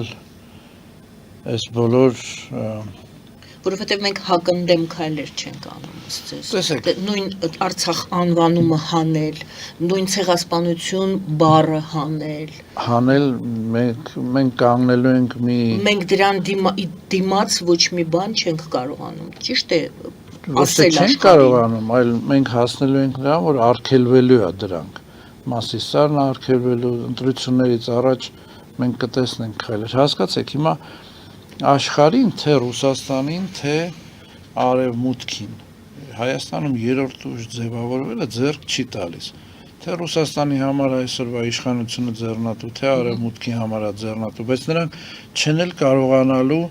այս բոլոր Որովհետև մենք հակընդդեմ քայլեր չենք անում, ըստ ձեզ։ Տեսեք։ Նույն Արցախ անվանումը հանել, նույն ցեղասպանություն բառը հանել, մենք կանգնելու ենք մի մենք դրան դիմաց ոչ մի բան չենք կարողանում, ճիշտ է, ոչ թե չենք կարողանում, այլ մենք հասնելու ենք նրան, որ արգելվելու է դրանք։ Մասիսարն արգելվելու, ընտրություններից առաջ մենք կտեսնենք քայլեր։ Հասկացեք, հիմա աշխարհին, թե Ռուսաստանին, թե Արևմուտքին Հայաստանում երրորդ ուժ ձևավորվելը ձեռք չի տալիս, թե Ռուսաստանի համար այսօրվա իշխանությունը ձեռնատու, թե Արևմուտքի համար է ձեռնատու, բայց նրանք չեն էլ կարողանալու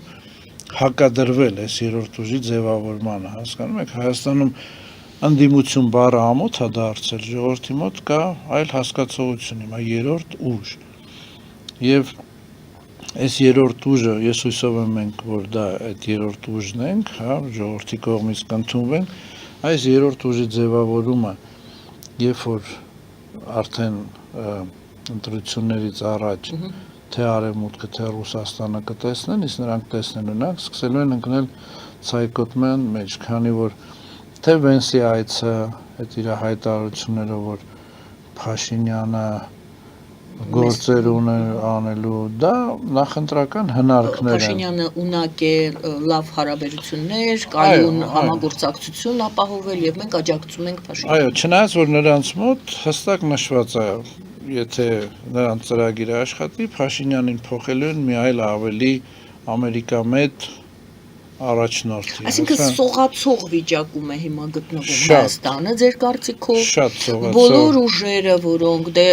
հակադրվել այս երրորդ ուժի ձևավորմանը, հասկանում եք, Հայաստանում ընդդիմություն բառը ամոթ է դարձել, ժողովրդի մոտ կա այլ հասկացողություն, հիմա երրորդ ուժ։ Եվ այս երրորդ ուժը, ես հույսով եմ մենք, որ դա այդ երրորդ ուժն ենք, հա, ժողովրդի կողմից կընդունվենք, այս երրորդ ուժի ձևավորումը, երբ որ արդեն ընտրություններից առաջ թե Արևմուտքը, թե Ռուսաստանը կտեսնեն, իսկ նրանք տեսնեն ունակ, սկսելու են ընկնել ցայկոտման մեջ, քանի որ թե Վենսի այցը, այդ իր հայտարարություններով, որ Փաշինյանը գործեր անելու, դա նախընտրական հնարքներ են։ Փաշինյանը ունակ է լավ հարաբերություններ, կայուն համագործակցություն ապահովել եւ մենք աջակցում ենք Փաշինյանին։ Այո, չնայած որ նրանց մոտ հստակ նշված է, եթե նրանց ծրագիրը աշխատի, Փաշինյանին փոխելու են մի այլ ավելի ամերիկամետ առաջնորդի։ Այսինքն սողացող վիճակում է հիմա գտնվում Հայաստանը, ձեր կարծիքով։ Շատ սողացող։ Բոլոր ուժերը, որոնք դե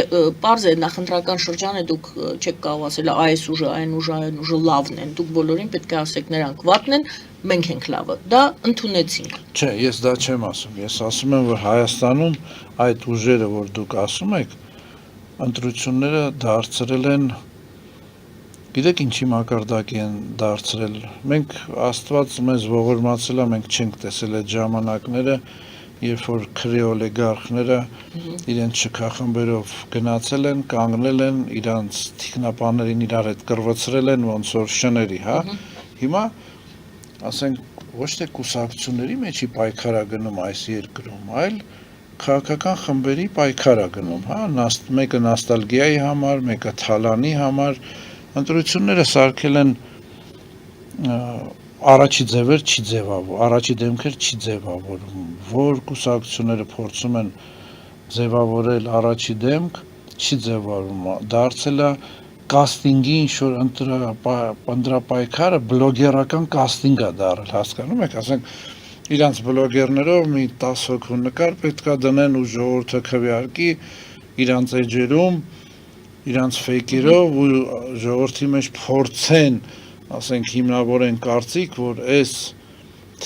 պարզ է նախընտրական շրջան է, դուք չեք կարող ասել այս ուժը, այն ուժը լավն են, դուք բոլորին պետք է ասեք նրանք վատն են, մենք ենք լավը։ Դա ընդունեցինք։ Չէ, ես դա չեմ ասում։ Ես ասում եմ, որ Հայաստանում այդ ուժերը, որ դուք ասում եք, ընտրությունները դարձրել են Գիտեք ինչի մակարդակի են դարձրել։ Մենք Աստված մեզ ողորմացել է, մենք չենք տեսել այդ ժամանակները, երբ որ քրի օլիգարխները իրենց շքախմբերով գնացել են, կանգնել են, իրանց թիկնապաներին իրար հետ կռվացրել են ոնց որ շների, հա։ Հիմա ասենք ոչ թե կուսակցությունների մեջի պայքար է գնում այս երկրում, այլ քաղաքական խմբերի պայքար է գնում, հա, մեկը նոստալգիայի համար, մեկը թալանի համար Ընտրությունները սարքել են առաջի ձևեր չի ձևավորվում, առաջի դեմքեր չի ձևավորվում, որ կուսակցությունները փորձում են ձևավորել առաջի դեմք, չի ձևավորվում, դարձել է կաստինգի ինչ-որ ընտրապայքարը բլոգերական կաստինգ է դարել, հասկանում եք, ասենք իրանց բլոգերներով մի 10 հոգու նկար պետք է դնեն ու ժողովուրդը քվեարկի իրանց էջերում իրանց ֆեյքերով ու ժողովրդի մեջ փորձեն, ասենք հիմնավորեն կարծիք, որ այս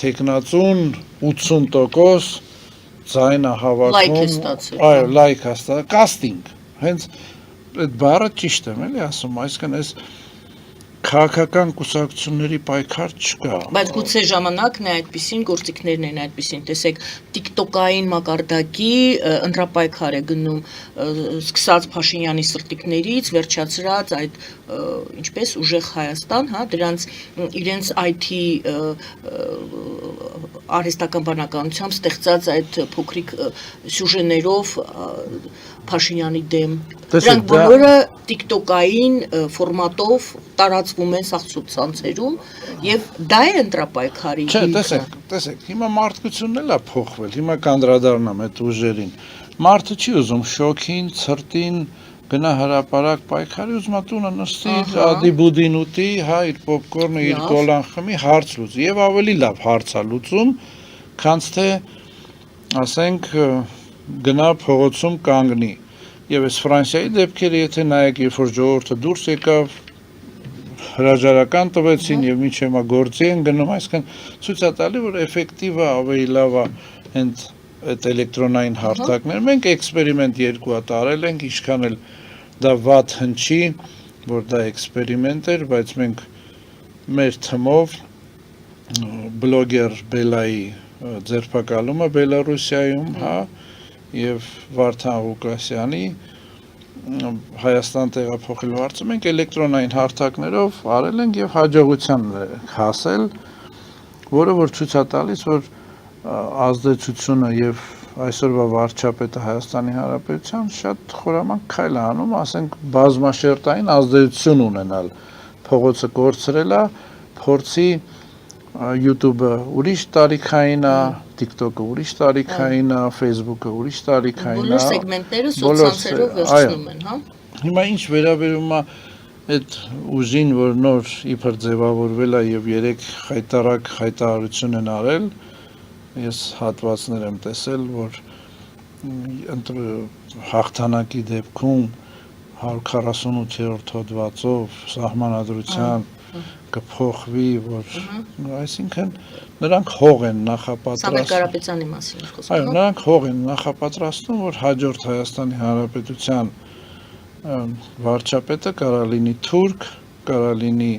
տեխնացուն 80% ձայնը հավաքում, այո, լայք է ստացել, կաստինգ, հենց այդ բառը ճիշտ եմ էլի ասում, այսինքն այս քաղաքական կուսակցությունների պայքար չկա։ Բայց գուցե ժամանակն է այդպիսին, գործիքներն են այդպիսին, տեսեք, TikTok-ային մակարդակի ընտրապայքար է գնում, սկսած Փաշինյանի սրտիկներից, վերջացրած այդ ինչպես ուժեղ Հայաստան, հա, դրանց իրենց IT արհեստական բանականությամբ ստեղծած այդ փոքրիկ սյուժեներով Փաշինյանի դեմ։ Դրանք բոլորը TikTok-ային ֆորմատով տարածվում են սոցցանցերում եւ դա է ընտրապայքարի հիմքը։ Չէ, տեսեք, հիմա մարդկությունն էլ է փոխվել, հիմա կանդրադառնամ այդ ուժերին։ Մարդը չի ուզում շոքին, ցրտին գնա հրապարակ պայքարի, ուզում է տունը նստի, ադի-բուդին ուտի, հա, իր պոպկորնը, իր կոլան խմի, հարց լուծի եւ ավելի լավ հարց է լուծում, քան թե ասենք գնա փողոցում կանգնի։ Եվ այս Ֆրանսիայի դեպքերը, եթե նայեք, երբ որ ժողովուրդը դուրս եկավ, հրաժարական տվեցին եւ ինչ հիմա գործի են գնում, այսինքն ցույց է տալի, որ էֆեկտիվը ավելի լավ է հենց այդ էլեկտրոնային հարթակներ։ Մենք էքսպերիմենտ 2 հատ արել ենք, ինչքան էլ դա վատ հնչի, որ դա էքսպերիմենտ էր, բայց մենք մեր թմով բլոգեր Բելայի ձերբակալումը Բելարուսիայում, հա, եւ Վարդան Ղուկասյանի Հայաստան տեղափոխելու հարցը մենք էլեկտրոնային հարթակներով արել ենք եւ հաջողության հասել, որը որ ցույց է տալիս, որ ազդեցությունը եւ այսօրվա վարչապետը Հայաստանի Հանրապետության շատ խորամանկ քայլ է անում, ասենք բազմաշերտային ազդեցություն ունենալ, փողոցը կորցրել է, փորձի YouTube-ը ուրիշ տարիքային է, TikTok-ը ուրիշ տարիքային է, Facebook-ը ուրիշ տարիքային է։ Բոլոր սեգմենտները սոցցանցերով վերցնում են, հա։ Հիմա ինչ վերաբերում է այդ ուժին, որ նոր իբր ձևավորվել է եւ 3 խայտարակ հայտարարություն են արել, ես հատվածներ եմ տեսել, որ հաղթանակի դեպքում 148-րդ հոդվածով սահմանադրության կփոխվի, որ այսինքն նրանք հող են նախապատրաստում։ Սամվել Կարապետյանի մասին խոսքը։ Այո, նրանք հող են նախապատրաստում, որ հաջորդ Հայաստանի Հանրապետության վարչապետը կարա լինի թուրք, կարա լինի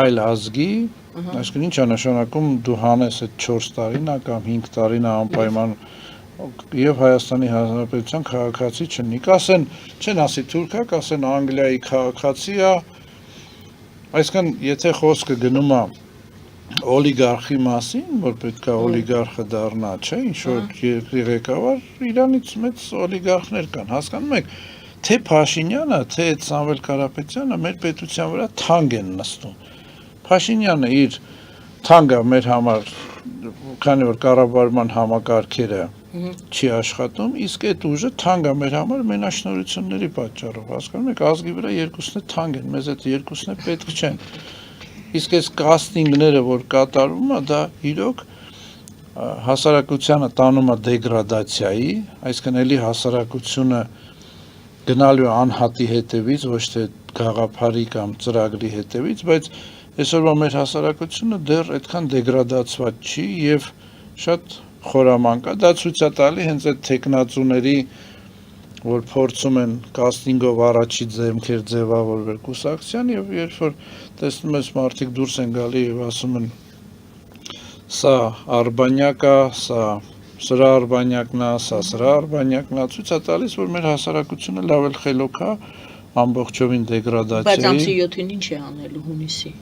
այլ ազգի, այսինքն ինչ է նշանակում դու հանես այդ 4 տարին կամ 5 տարին անպայման եւ Հայաստանի Հանրապետության քաղաքացի չնի, կասեն, չեն ասի թուրքա, կասեն Անգլիայի քաղաքացի է։ Այսինքն, եթե խոսքը գնում է օլիգարխի մասին, որ պետք է օլիգարխը դառնա, չէ, ինչ որ երկրի ղեկավար, Իրանից մեծ օլիգարխներ կան, հասկանում եք, թե Փաշինյանը, թե Սամվել Կարապետյանը մեր պետության վրա թանկ են նստում։ Փաշինյանը իր թանկը մեր համար, քանի որ կառավարման համակարգերը չի աշխատում, իսկ այդ ուժը թանկ է մեր համար մենաշնորհությունների պատճառով, հասկանում եք, ազգի վրա երկուսն է թանկ են, մեզ այդ երկուսն է պետք չեն։ Իսկ այս կաստինգները, որ կատարվում է, դա իրոք հասարակությանը տանում է դեգրադացիայի, այսինքն էլի հասարակությունը գնալու է անհատի հետևից, ոչ թե գաղափարի կամ ծրագրի հետևից, բայց այսօրվա մեր հասարակությունը դեռ այդքան դեգրադացված չի եւ շատ խորամանկ է, դա ցույց է տալի հենց այդ տեխնացուների, որ փորձում են կաստինգով առաջի ձեռքեր ձևավորվել կուսակցության եւ երբ որ տեսնում ես մարդիկ դուրս են գալի եւ ասում են սա Արբանյակա, սրա Արբանյակն է, սրա Արբանյակն է, ցույց է տալիս, որ մեր հասարակությունը լավ էլ խելոք է, ամբողջովին դեգրադացիայի։ Բայց ամսի 7-ին ինչ է անելու հունիսի։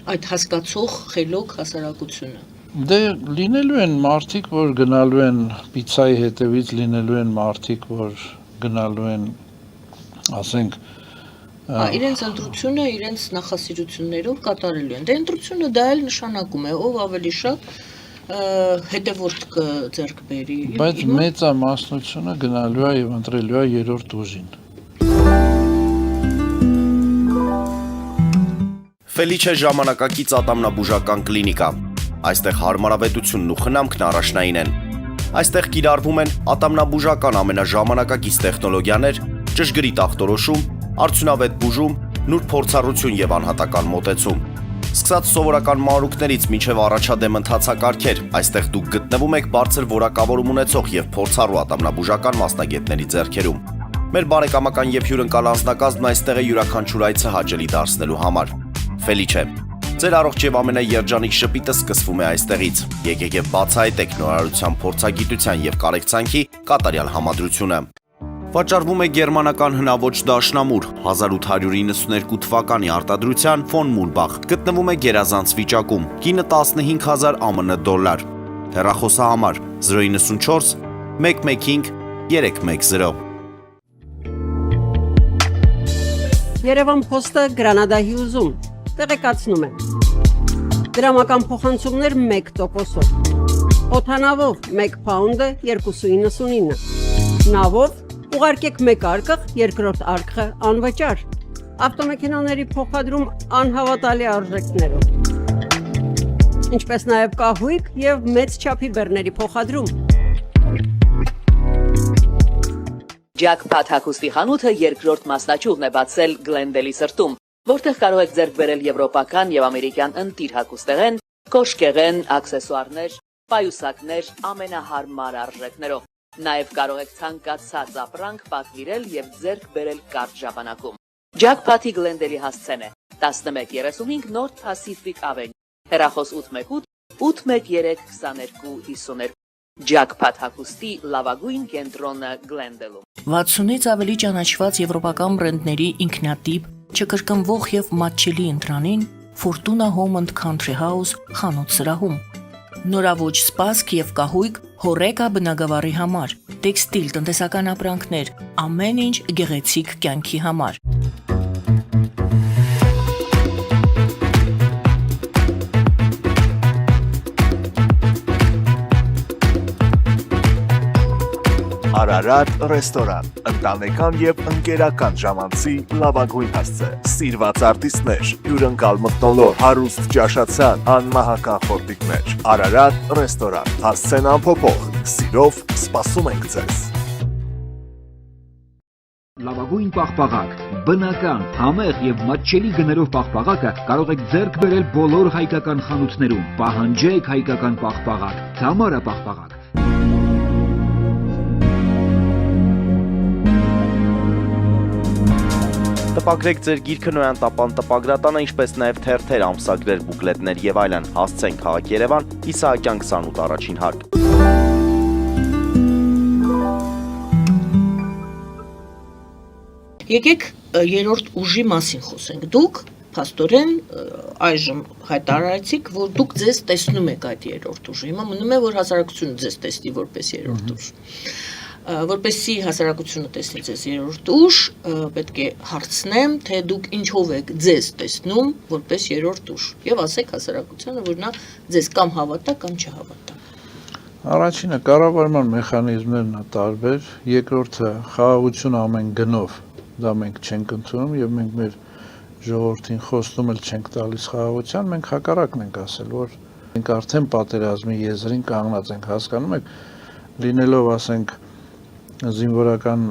Այդ հասկացող խելոք հասարակությունը։ Դե լինելու են մարդիկ, որ գնալու են պիցայի հետևից, լինելու են մարդիկ, որ գնալու են, ասենք, իրենց ընտրությունը իրենց նախասիրություններով կատարելու են։ Դե ընտրությունը դա էլ նշանակում է, ով ավելի շատ հետևորդ կձեռք բերի։ Բայց մեծամասնությունը գնալու է եւ ընտրելու է երրորդ ուժին։ Ֆելիչե ժամանակակից ատամնաբուժական կլինիկա։ Այստեղ հարմարավետությունն ու խնամքն առաջնային են։ Այստեղ կիրառվում են ատամնաբուժական ամենաժամանակակից տեխնոլոգիաներ, ճշգրիտ ախտորոշում, արդյունավետ բուժում, նուրբ փորձառություն եւ անհատական մոտեցում։ Սկսած սովորական մանրուքներից մինչև առաջադեմ ընթացակարգեր, այստեղ դուք գտնվում եք բարձր որակավորում ունեցող եւ փորձառու ատամնաբուժական մասնագետների ձեռքերում։ Մեր բարեկամական եւ հյուրընկալ անձնակազմն այստեղ է յուրաքանչյուր այցը հաճելի դարձնելու համար։ Ֆելիչե, ձեր առողջ եւ ամենաերջանիկ շպիտը սկսվում է այստեղից։ Եկեք եւ բացահայտեք նորարարության փորձագիտության եւ կարեկցանքի կատարյալ համադրությունը։ Վաճառվում է գերմանական հնաոճ դաշնամուր 1892 թվականի արտադրության ֆոն Մուլբախ։ Գտնվում է գերազանց վիճակում։ Կինը 15000 ԱՄՆ դոլար։ Հեռախոսահամար 094 115 310։ Երևան փոստը Գրանադայի ուզում տեղեկացնում է։ Դրամական փոխանցումներ 1%-ով։ Օդանավով 1 փաունդը 2.99։ Նավով ուղարկեք 1 արկղ, երկրորդ արկղը անվճար։ Ավտոմեքենաների փոխադրում անհավատալի արժեքներով։ Ինչպես նաև կահույք եւ մեծ չափի բեռների փոխադրում։ Jackpot հագուստի խանութը երկրորդ մասնաճյուղն է բացել Գլենդելի սրտում, որտեղ կարող եք ձեռք բերել եվրոպական եւ ամերիկյան ընտիր հագուստեղեն, կոշկեղեն, աքսեսուարներ, պայուսակներ ամենահարմար արժեքներով։ Նաեւ կարող եք ցանկացած ապրանք պատվիրել եւ ձեռք բերել կարճ ժամանակում։ Jackpot-ի Գլենդելի հասցեն է 1135 North Pacific Avenue, հեռախոս 818 813 2252։ Jackpot հագուստի լավագույն կենտրոնը Գլենդելում։ 60-ից ավելի ճանաչված եվրոպական բրենդների ինքնատիպ, չկրկնվող եւ մատչելի ընտրանին Fortuna Home and Country House խանութ սրահում։ Նորաոճ սպասք եւ կահույք հորեկա բնագավառի համար, տեքստիլ տնտեսական ապրանքներ, ամեն ինչ գեղեցիկ կյանքի համար։ Արարատ ռեստորան, ընտանեկան եւ ընկերական ժամանցի լավագույն հասցե, սիրված արտիստներ, հյուրընկալ մթնոլորտ, հարուստ ճաշացան, անմահական խորտիկներ։ Արարատ ռեստորան, հասցեն ամփոփող, սիրով սպասում ենք ձեզ։ Լավագույն պաղպաղակ, բնական, համեղ եւ մատչելի գներով պաղպաղակը կարող եք ձեռք բերել բոլոր հայկական խանութներում։ Պահանջեք հայկական պաղպաղակ, Թամարա պաղպաղակ։ Տպագրեք ձեր գիրքը Նոյան տապան տպագրատանը, ինչպես նաև թերթեր, ամսագրեր, բուկլետներ եւ այլն։ Հասցեն քաղաք Երևան, Իսահակյան 28 առաջին հարկ։ Եկեք երրորդ ուժի մասին խոսենք։ Դուք փաստորեն այժմ հայտարարեցիք, որ դուք ձեզ տեսնում եք այդ երրորդ ուժը։ Հիմա մնում է, որ հասարակությունը ձեզ տեսնի որպես երրորդ ուժ։ Որպեսզի հասարակությունը տեսնի ձեզ երրորդ ուժ, պետք է հարցնեմ, թե դուք ինչով եք ձեզ տեսնում որպես երրորդ ուժ եւ ասեք հասարակությանը, որ նա ձեզ կամ հավատա կամ չհավատա։ Առաջինը կառավարման մեխանիզմներն է տարբեր, երկրորդը խաղաղություն ամեն գնով, դա մենք չենք ընդունում եւ մենք մեր ժողովրդին խոստում էլ չենք տալիս խաղաղության, մենք հակառակն ենք ասել, որ մենք արդեն պատերազմի եզրին կանգնած ենք, հասկանում եք, լինելով ասենք զինվորական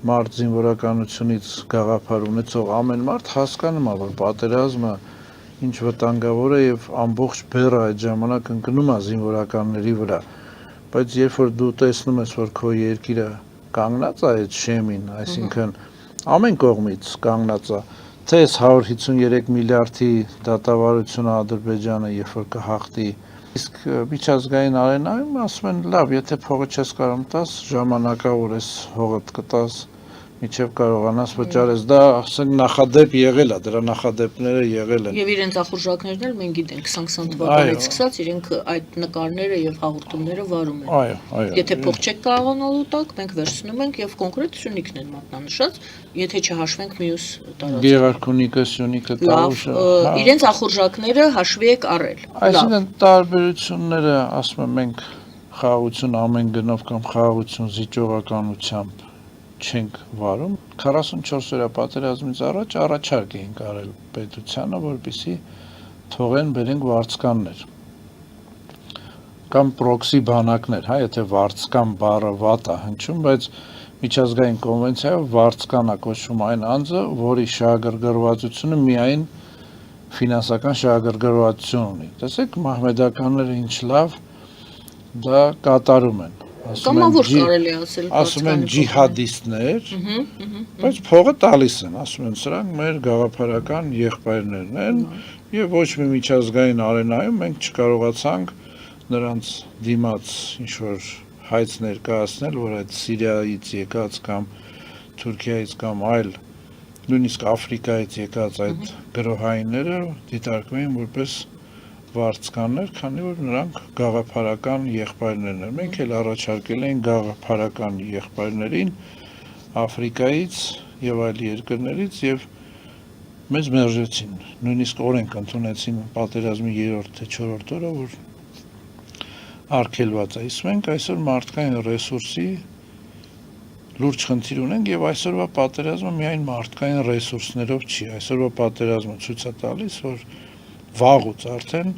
մարդ զինվորականությունից գաղափար ունեցող ամեն մարդ հասկանում է, որ պատերազմը ինչ վտանգավոր է եւ ամբողջ բեռը այդ ժամանակ ընկնում է զինվորականների վրա, բայց երբ որ դու տեսնում ես, որ քո երկիրը կանգնած է այդ շեմին, այսինքն ամեն կողմից կանգնած է, թե 153 միլիարդի դատավարությունը Ադրբեջանը երբ որ կհաղթի, իսկ միջազգային արենայում ասում են լավ, եթե փողը չես կարող տաս, ժամանակավոր ես հողդ կտաս, միջև կարողանաս վճարես, դա ասենք նախադեպ եղել է, դրա նախադեպները եղել են։ Եվ իրենց ախորժակներն էլ մենք գիտենք 2020 թվականից սկսած իրենք այդ նկարները եւ հաղորդումները վարում են։ Այո։ Եթե փող չեք կարողանալու տակ, մենք վերցնում ենք եւ կոնկրետ Սյունիքն են մատնանշած, եթե չհաշվենք մյուս տարածք։ Գեղարքունիքը, Սյունիքը, Կարուշը։ Իրենց ախորժակները հաշվի եք առել։ Այսինքն տարբերությունները, ասում եմ, մենք խաղաղություն ամեն գնով կամ խաղաղություն զիջողականությամբ չենք վարում 44 օրյա պատերազմից առաջ առաջարկ էինք արել պետությանը, որպեսզի թողեն բերենք վարձկաններ կամ պրոքսի բանակներ, հա, եթե վարձկան բառը վատ է հնչում, բայց միջազգային կոնվենցիայով վարձկանա կոչվում այն անձը, որի շահագրգռվածությունը միայն ֆինանսական շահագրգռվածություն ունի։ Տեսեք, մահմեդականները ինչ լավ դա կատարում են։ Կամավոր կարելի ասել, ասում են ջիհադիստներ, բայց փողը տալիս են, ասում են սրանք մեր գաղափարական եղբայրներն են եւ ոչ մի միջազգային արենայում մենք չկարողացանք նրանց դիմաց ինչ որ հայց ներկայացնել, որ այդ Սիրիայից եկած կամ Թուրքիայից կամ այլ նույնիսկ Աֆրիկայից եկած այդ գրոհայինները դիտարկվում են որպես վարձկաններ, քանի որ նրանք գաղափարական եղբայրներն են։ Մենք էլ առաջարկել ենք գաղափարական եղբայրներին Աֆրիկայից եւ այլ երկրներից եւ մեզ մերժեցին։ Նույնիսկ օրենք ընդունեցին պատերազմի 3-րդ թե 4-րդ օրը, որ արգելված է։ Իսկ մենք այսօր մարդկային ռեսուրսի լուրջ խնդիր ունենք եւ այսօրվա պատերազմը միայն մարդկային ռեսուրսներով չի։ Այսօրվա պատերազմը ցույց է տալիս, որ վաղուց արդեն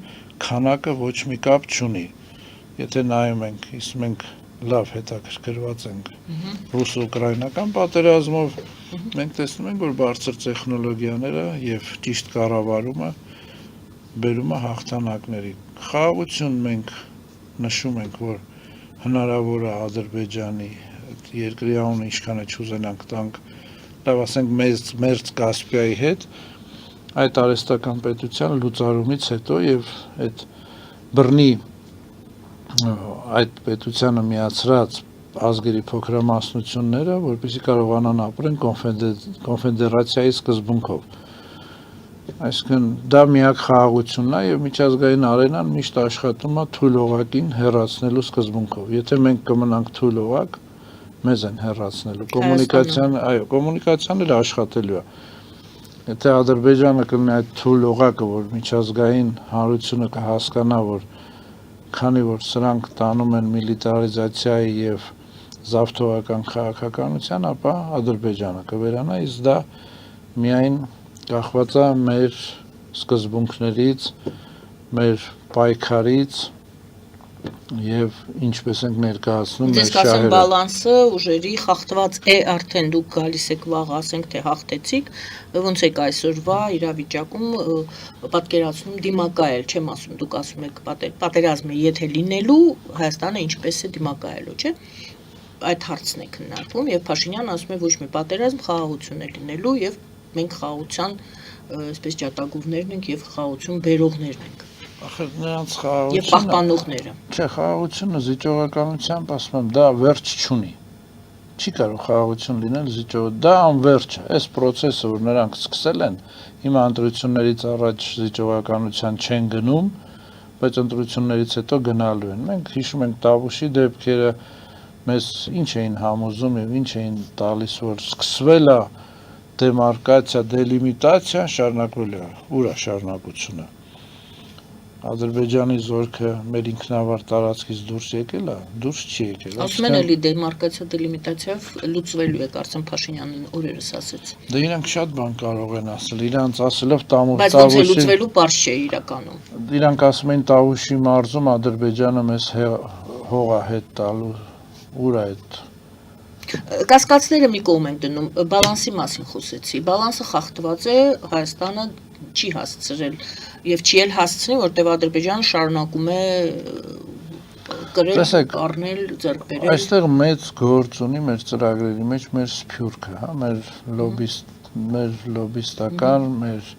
քանակը ոչ մի կապ չունի։ Եթե նայում ենք, իսկ մենք լավ հետաքրքրված ենք ռուս-ուկրաինական պատերազմով, մենք տեսնում ենք, որ բարձր տեխնոլոգիաները եւ ճիշտ կառավարումը բերում է հաղթանակների։ Խաղաղություն մենք նշում ենք, որ հնարավոր է Ադրբեջանի երկրի անունը ինչքան է չուզենանք տանք, լավ ասենք մերձ Կասպիայի հետ այդ արհեստական պետության լուծարումից հետո եւ այդ բռնի այդ պետությանը միացրած ազգերի փոքրամասնությունները, որպեսզի կարողանան ապրեն կոնֆեդերացիայի սկզբունքով։ Այսինքն դա միակ խաղաղությունն է եւ միջազգային արենան միշտ աշխատում է թույլ օղակին հեռացնելու սկզբունքով։ Եթե մենք կմնանք թույլ օղակ, մեզ են հեռացնելու։ Կոմունիկացիան էլ աշխատելու է։ Եթե Ադրբեջանը կլինի այդ թույլ օղակը, որ միջազգային հանրությունը կհասկանա, որ քանի որ սրանք տանում են միլիտարիզացիայի եւ զավթողական քաղաքականության, ապա Ադրբեջանը կվերանա, իսկ դա միայն կախված է մեր սկզբունքներից, մեր պայքարից եւ ինչպես ենք ներկայացնում մեր Ես կասեմ շահերը։ բալանսը ուժերի խախտված է արդեն դուք գալիս եք վաղ ասենք թե հաղթեցիք, ոնց եք այսօրվա իրավիճակում պատկերացնում դիմակայել, չեմ ասում, դուք ասում եք պատերազմը եթե լինելու Հայաստանը ինչպես է դիմակայելու, չէ՞։ Այդ հարցն է քննարկվում եւ Փաշինյանը ասում է ոչ մի պատերազմ խաղաղություն է լինելու եւ մենք խաղաղության այսպես ջատագովներն ենք եւ խաղաղություն բերողներն ենք Ախր նրանց եւ խաղաղությունը պահպանողները։ Չէ, խաղաղությունը զիջողականությամբ ասում եմ, դա վերջ չունի։ Չի կարող խաղաղություն լինել զիջող, դա անվերջ է։ Այս process-ը, որ նրանք սկսել են, հիմա ընտրություններից առաջ զիջողականության չեն գնում, բայց ընտրություններից հետո գնալու են։ Մենք հիշում ենք Տավուշի դեպքերը, մեզ ինչ էին համոզում եւ ինչ էին տալիս, որ սկսվել է դեմարկացիա, դելիմիտացիա, շարունակվելու է։ Ուր է շարունակությունը։ Ադրբեջանի զորքը մեր ինքնավար տարածքից դուրս եկել է, դուրս չի եկել։ Ասում են էլի դեմարկացիա դելիմիտացիայով լուծվելու է, կարծեմ Փաշինյանն օրերս ասեց։ Դե իրանք շատ բան կարող են ասել, իրանք ասելով Բայց ոնց է լուծվելու պարզ չէ իրականում։ Իրանք ասում են Տավուշի մարզում Ադրբեջանը մեզ հող է հետ տալու, ուր է այդ։ Կասկածները մի կողմ ենք դնում, բալանսի մասին խոսեցի։ Բալանսը խախտված է, Հայաստանը չի հասցրել եւ չի էլ հասցնի, որտեղ Ադրբեջանը շարունակում է կրել, առնել, ձեռք բերել։ Այստեղ մեծ գործ ունի մեր ծրագրերի մեջ մեր սփյուռքը, հա, մեր լոբիստական, մեր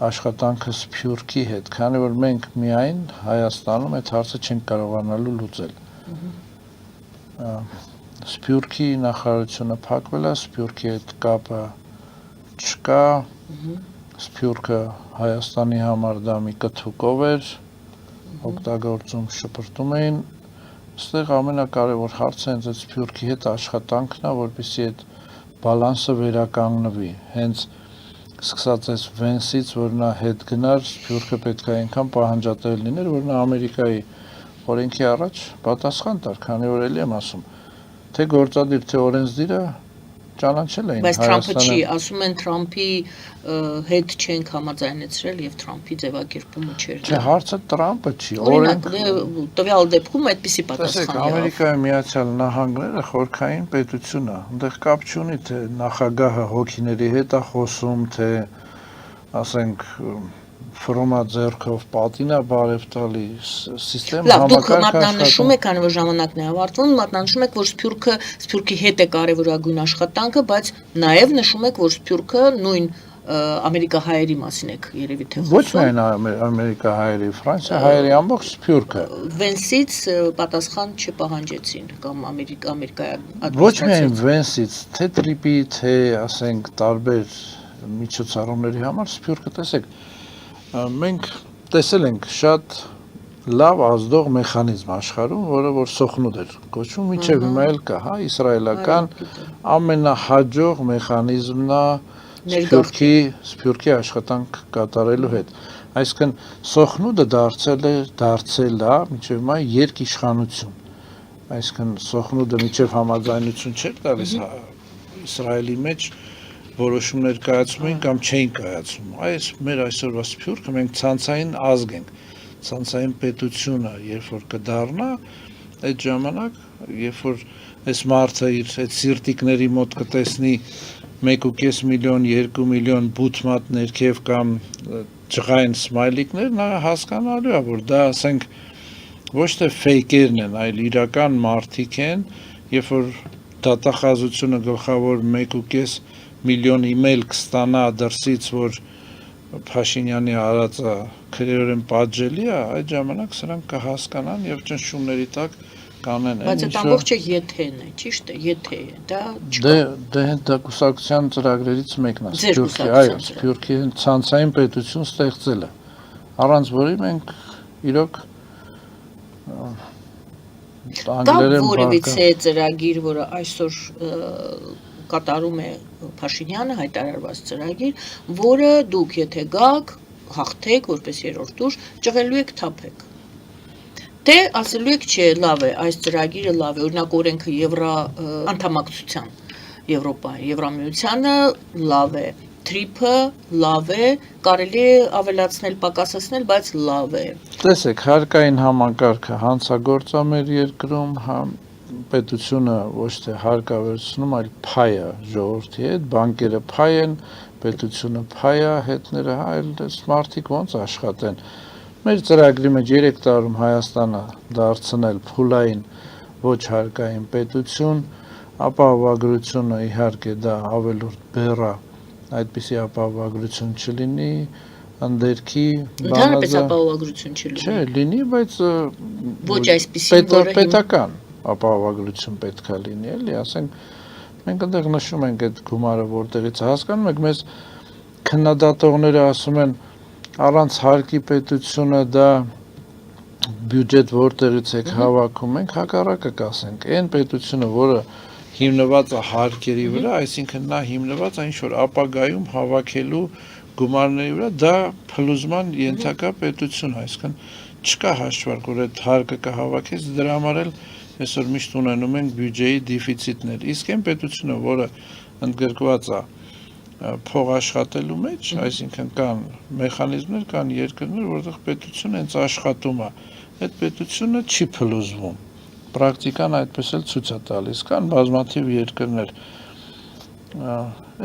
աշխատանքը սփյուռքի հետ, քանի որ մենք միայն Հայաստանում այդ հարցը չենք կարողանալու լուծել։ Սփյուռքի նախարարությունը փակվել է, սփյուռքի հետ կապը չկա, Սփյուռքը Հայաստանի համար դա մի կթուկով էր, օգտագործում շպրտում էին, այստեղ ամենակարևոր հարցը հենց այդ Սփյուռքի հետ աշխատանքն է, որպեսզի այդ բալանսը վերականգնվի, հենց սկսած այս Վենսից, որ նա հետ գնար, Սփյուռքը պետք է այնքան պահանջատեր լիներ, որ նա Ամերիկայի օրենքի առաջ պատասխան տար, քանի որ էլի եմ ասում, թե գործադիր, թե օրենսդիրը ճանաչել էին Բայց Թրամփը չի, ասում են Թրամփի հետ չենք համաձայնեցրել եւ Թրամփի ձևակերպումը չէր։ Չէ, հարցը Թրամփը չի, օրինակ տվյալ դեպքում այդպիսի պատասխան է։ Ամերիկայի Միացյալ Նահանգները խորքային պետություն է, այնտեղ կապ չունի, թե նախագահը հոգիների հետ է խոսում, թե ասենք ֆրոմա ձեռքով պատինա բարև տալի սիստեմ Լավ, դուք մատնանշում եք, քանի որ ժամանակն է ավարտվում, մատնանշում եք, որ Սփյուռքի հետ է կարևորագույն աշխատանքը, բայց նաև նշում եք, որ Սփյուռքը նույն ամերիկահայերի մասին եք երևի թե Ոչ միայն ամերիկահայերի, ֆրանսիահայերի ամբողջ Սփյուռքը։ Վենսից պատասխան չպահանջեցին կամ ամերիկայի Ոչ միայն Վենսից, թե տրիպի, թե ասենք տարբեր միջոցառումների համար Սփյուռքը տեսեք մենք տեսել ենք շատ լավ ազդող մեխանիզմ աշխարհում, որը որ սոխնուդ էր կոչվում, մինչև հիմա էլ կա, հա, իսրայելական ամենահաջող մեխանիզմն է Սփյուռքի աշխատանք կատարելու հետ։ Այսինքն սոխնուդը դարձել է մինչև հիմա երկիշխանություն։ Այսինքն սոխնուդը մինչև համաձայնություն չէր տալիս Իսրայելի մեջ որոշումներ կայացում էին կամ չէին կայացում։ Այս մեր այսօրվա Սփյուռքը մենք ցանցային ազգ ենք, ցանցային պետությունը, երբ որ կդառնա, այդ ժամանակ, երբ որ այս մարդը իր այդ սիրտիկների մոտ կտեսնի 1.5 միլիոն, 2 միլիոն բութմատ ներքև կամ ջղային սմայլիկներ, նա հասկանալու է, որ դա ասենք ոչ թե ֆեյքերն են, այլ իրական մարդիկ են, երբ որ դատախազությունը գլխավոր 1.5 միլիոն email կստանա դրսից, որ Փաշինյանի արածը քրեորեն պատժելի է, այդ ժամանակ սրանք կհասկանան եւ ճնշումների տակ կանեն։ Բայց այդ ամբողջը եթեն է, ճիշտ է, եթե է, դա չկա։ Դե դա կուսակցության ծրագրերից մեկն է, Ձեր Սփյուռքի, այո, կուսակցության Սփյուռքի ցանցային պետություն ստեղծելը, առանց որի մենք իրոք Կա որևիցե ծրագիր, որը այսօր կատարում է Փաշինյանը, հայտարարված ծրագիր, որը դուք եթե գաք, հաղթեք, որպես երրորդ ուժ, ճղելու եք, թափեք։ Թե ասելու եք, չէ, լավ է, այս ծրագիրը լավ է, օրինակ օրենքը անդամակցության Եվրոպայի, Եվրամիությանը լավ է, թրիփը լավ է, կարելի է ավելացնել, պակասացնել, բայց լավ է։ Տեսեք, հարկային համակարգը հանցագործ է մեր երկրում, պետությունը ոչ թե հարկավերցնում, այլ փայ է ժողովրդի հետ, բանկերը փայ են, պետությունը փայ է, հետները այլ մարդիկ ոնց աշխատեն։ Մեր ծրագրի մեջ 3 տարում Հայաստանը դարձնել փուլային ոչ հարկային պետություն, ապահովագրությունը իհարկե դա ավելորդ բեռա, այդպիսի ապահովագրություն չլինի, ընդերքի Ընդհանրապես ապահովագրություն չլինի։ Չէ, լինի, բայց Ոչ այսպիսին, որը պետական ապահովագրություն պետք է լինի, էլի, ասենք, մենք այնտեղ նշում ենք այդ գումարը որտեղից հասկանում եք, մեզ քննադատողները ասում են առանց հարկի պետությունը դա բյուջետ որտեղից եք հավաքում, մենք հակառակը կասենք, այն պետությունը, որը հիմնված է հարկերի վրա, այսինքն նա հիմնված է ինչ-որ ապագայում հավաքելու գումարների վրա, դա փլուզման ենթակա պետություն, այսինքն չկա հաշվարկ, որ այդ հարկը կհավաքես, դրա համար էլ այսօր միշտ ունենում ենք բյուջեի դեֆիցիտներ, իսկ այն պետությունը, որը ընդգրկված է փող աշխատելու մեջ, այսինքն կան մեխանիզմներ, կան երկրներ, որտեղ պետությունը հենց աշխատում է, այդ պետությունը չի փլուզվում, պրակտիկան այդպես էլ ցույց է տալիս, կան բազմաթիվ երկրներ,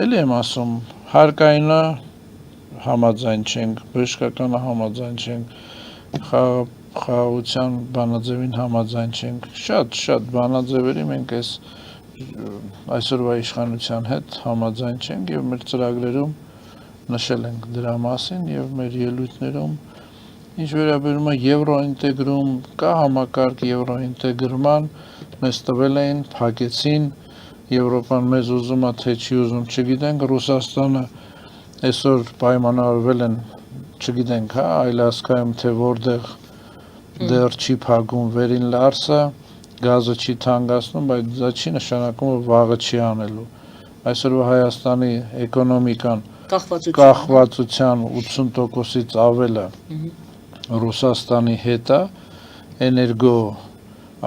էլի եմ ասում, հարկայինը համաձայն չենք, բժշկականը համաձայն չենք, խաղաղության բանաձևին համաձայն չենք, շատ բանաձևերի մենք այսօրվա իշխանության հետ համաձայն չենք եւ մեր ծրագրերում նշել ենք դրա մասին եւ մեր ելույթներում ինչ վերաբերում է եվրոինտեգրում, կա համակարգ եվրոինտեգրման, մեզ տվել էին, փակեցին, Եվրոպան մեզ ուզում է, թե չի ուզում, չգիտենք, Ռուսաստանը այսօր պայմանավորվել են, չգիտենք, հա, այլասկայում, թե որտեղ դեռ չի փակում վերին լարսը, գազը չի թանկացնում, բայց դա չի նշանակում, որ վաղը չի անելու։ Այսօրվա Հայաստանի էկոնոմիկան կախվածության 80%-ից ավելը Ռուսաստանի հետ է, էներգո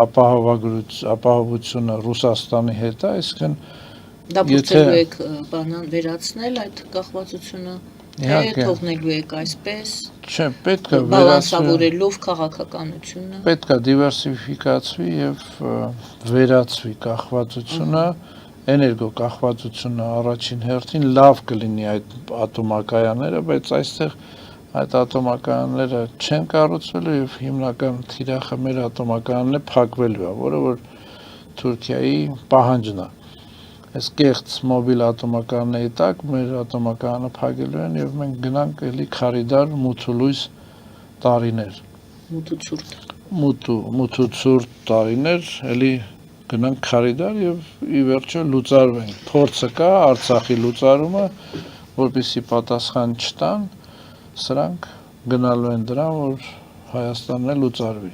ապահովությունը Ռուսաստանի հետ է, այսինքն դա փորձելու եք վերացնել այդ կախվածությունը, թե թողնելու եք այսպես, չէ, պետք է բալանսավորելով քաղաքականությունը, պետք է դիվերսիֆիկացվի եւ վերացվի կախվածությունը, էներգո կախվածությունը առաջին հերթին լավ կլինի այդ ատոմակայանները, բայց այստեղ այդ ատոմակայանները չեն կառուցվելու եւ հիմնական թիրախը մեր ատոմակայանն է փակվելու է, որը որ Թուրքիայի պահանջն է։ Այս կեղծ մոբիլ ատոմակայանների տակ մեր ատոմակայանը փակելու են եւ մենք գնանք էլի քարիդար մութուլույս տարիներ։ Մութուցուրտ տարիներ, էլի գնանք քարիդար եւ ի վերջո լուծարվենք։ Փորձը կա Արցախի լուծարումը, որպեսզի պատասխան չտան, սրանք գնալու են դրան, որ Հայաստանն էլ լուծարվի։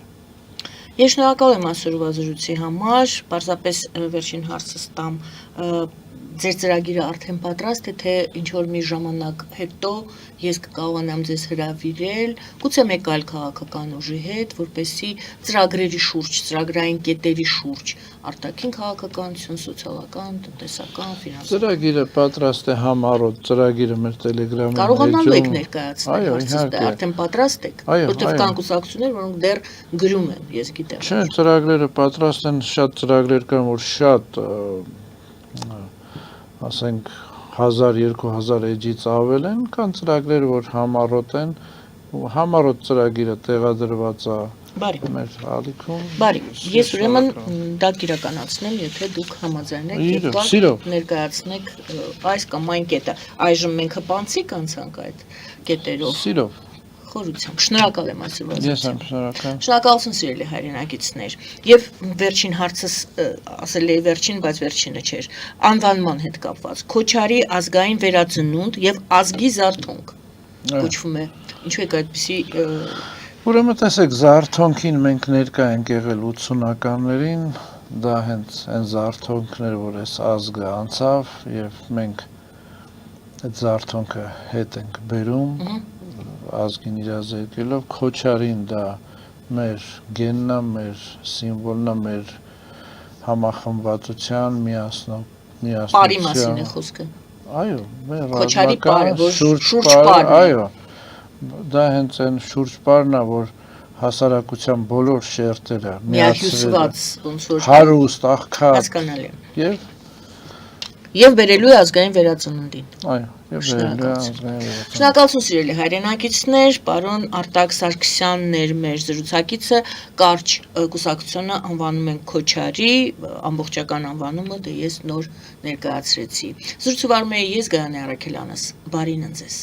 Ես շնորհակալ եմ այսօրվա զրույցի համար, պարզապես վերջին հարցս տամ, ձեր ծրագիրը արդեն պատրաստ է, թե ինչ որ մի ժամանակ հետո ես կկարողանամ ձեզ հրավիրել, գուցե մեկ այլ քաղաքական ուժի հետ, որպեսզի ծրագրերի շուրջ, ծրագրային կետերի շուրջ, արտաքին քաղաքականություն, սոցիալական, տնտեսական, ֆինանսական։ Ծրագիրը պատրաստ է համառոտ, ծրագիրը մեր Telegram-ի Կարողանալու եք ներկայացնել, Այո, հարցը իհարկե։ արդեն պատրաստ եք, Այո, որտեղ այո։ կան կուսակցություններ, որոնք դեռ գրում են, ես գիտեմ։ Չէ, ծրագրերը պատրաստ են, շատ ծրագրեր կան, որ շատ ասենք 1000-2000 էջից ավել են, կան ծրագրեր, որ համառոտ են, համառոտ ծրագիրը տեղադրված է Բարի։ մեր ալիքում։ Բարի, ես ուրեմն դա կիրականացնեմ, եթե դուք համաձայնեք եւ Իրոք, կաք սիրով։ ներկայացնեք այս կամ այն կետը։ Այժմ մենք հպանցիկ անցանք այդ կետերով։ Սիրով։ Խորությամբ։ Շնորհակալ եմ այսօրվա Ես եմ շնորհակալ։ Շնորհակալություն սիրելի հայրենակիցներ։ Եվ վերջին հարցս ասել էի վերջին, բայց վերջինը չէր։ Անվանման հետ կապված Քոչարի ազգային վերածնունդ եւ ազգի զարթոնք կոչվում է։ Ինչու եք այդպեսի Ուրեմն տեսեք, զարթոնքին մենք ներկա ենք եղել 80-ականներին, դա հենց այն զարթոնքներ, որ այս ազգը անցավ եւ մենք այդ զարթոնքը հետ ենք բերում ազգին իրազեկելով Քոչարին դա մեր գենն է, մեր սիմվոլն է, մեր համախմբվածության Պարի մասին է խոսքը։ Այո, մեր Քոչարի պարը, որ շուրջ պարը, պարն է։ այո։ Դա հենց այն շուրջ պարն է, որ հասարակության բոլոր շերտերը Միահյուսված ոնց որ հարուստ, աղքատ հասկանալի է։ եւ Եվ բերելու է ազգային վերածննդին։ այո, եւ Շնորհակալություն սիրելի հայրենակիցներ, պարոն Արտակ Սարգսյանն էր մեր զրուցակիցը, կարճ կուսակցությունը անվանում են Քոչարի, ամբողջական անվանումը դե ես նոր ներկայացրեցի։ Զրուցուվարում էի ես Գայանե Առաքելյանս։ Բարին ընձեզ։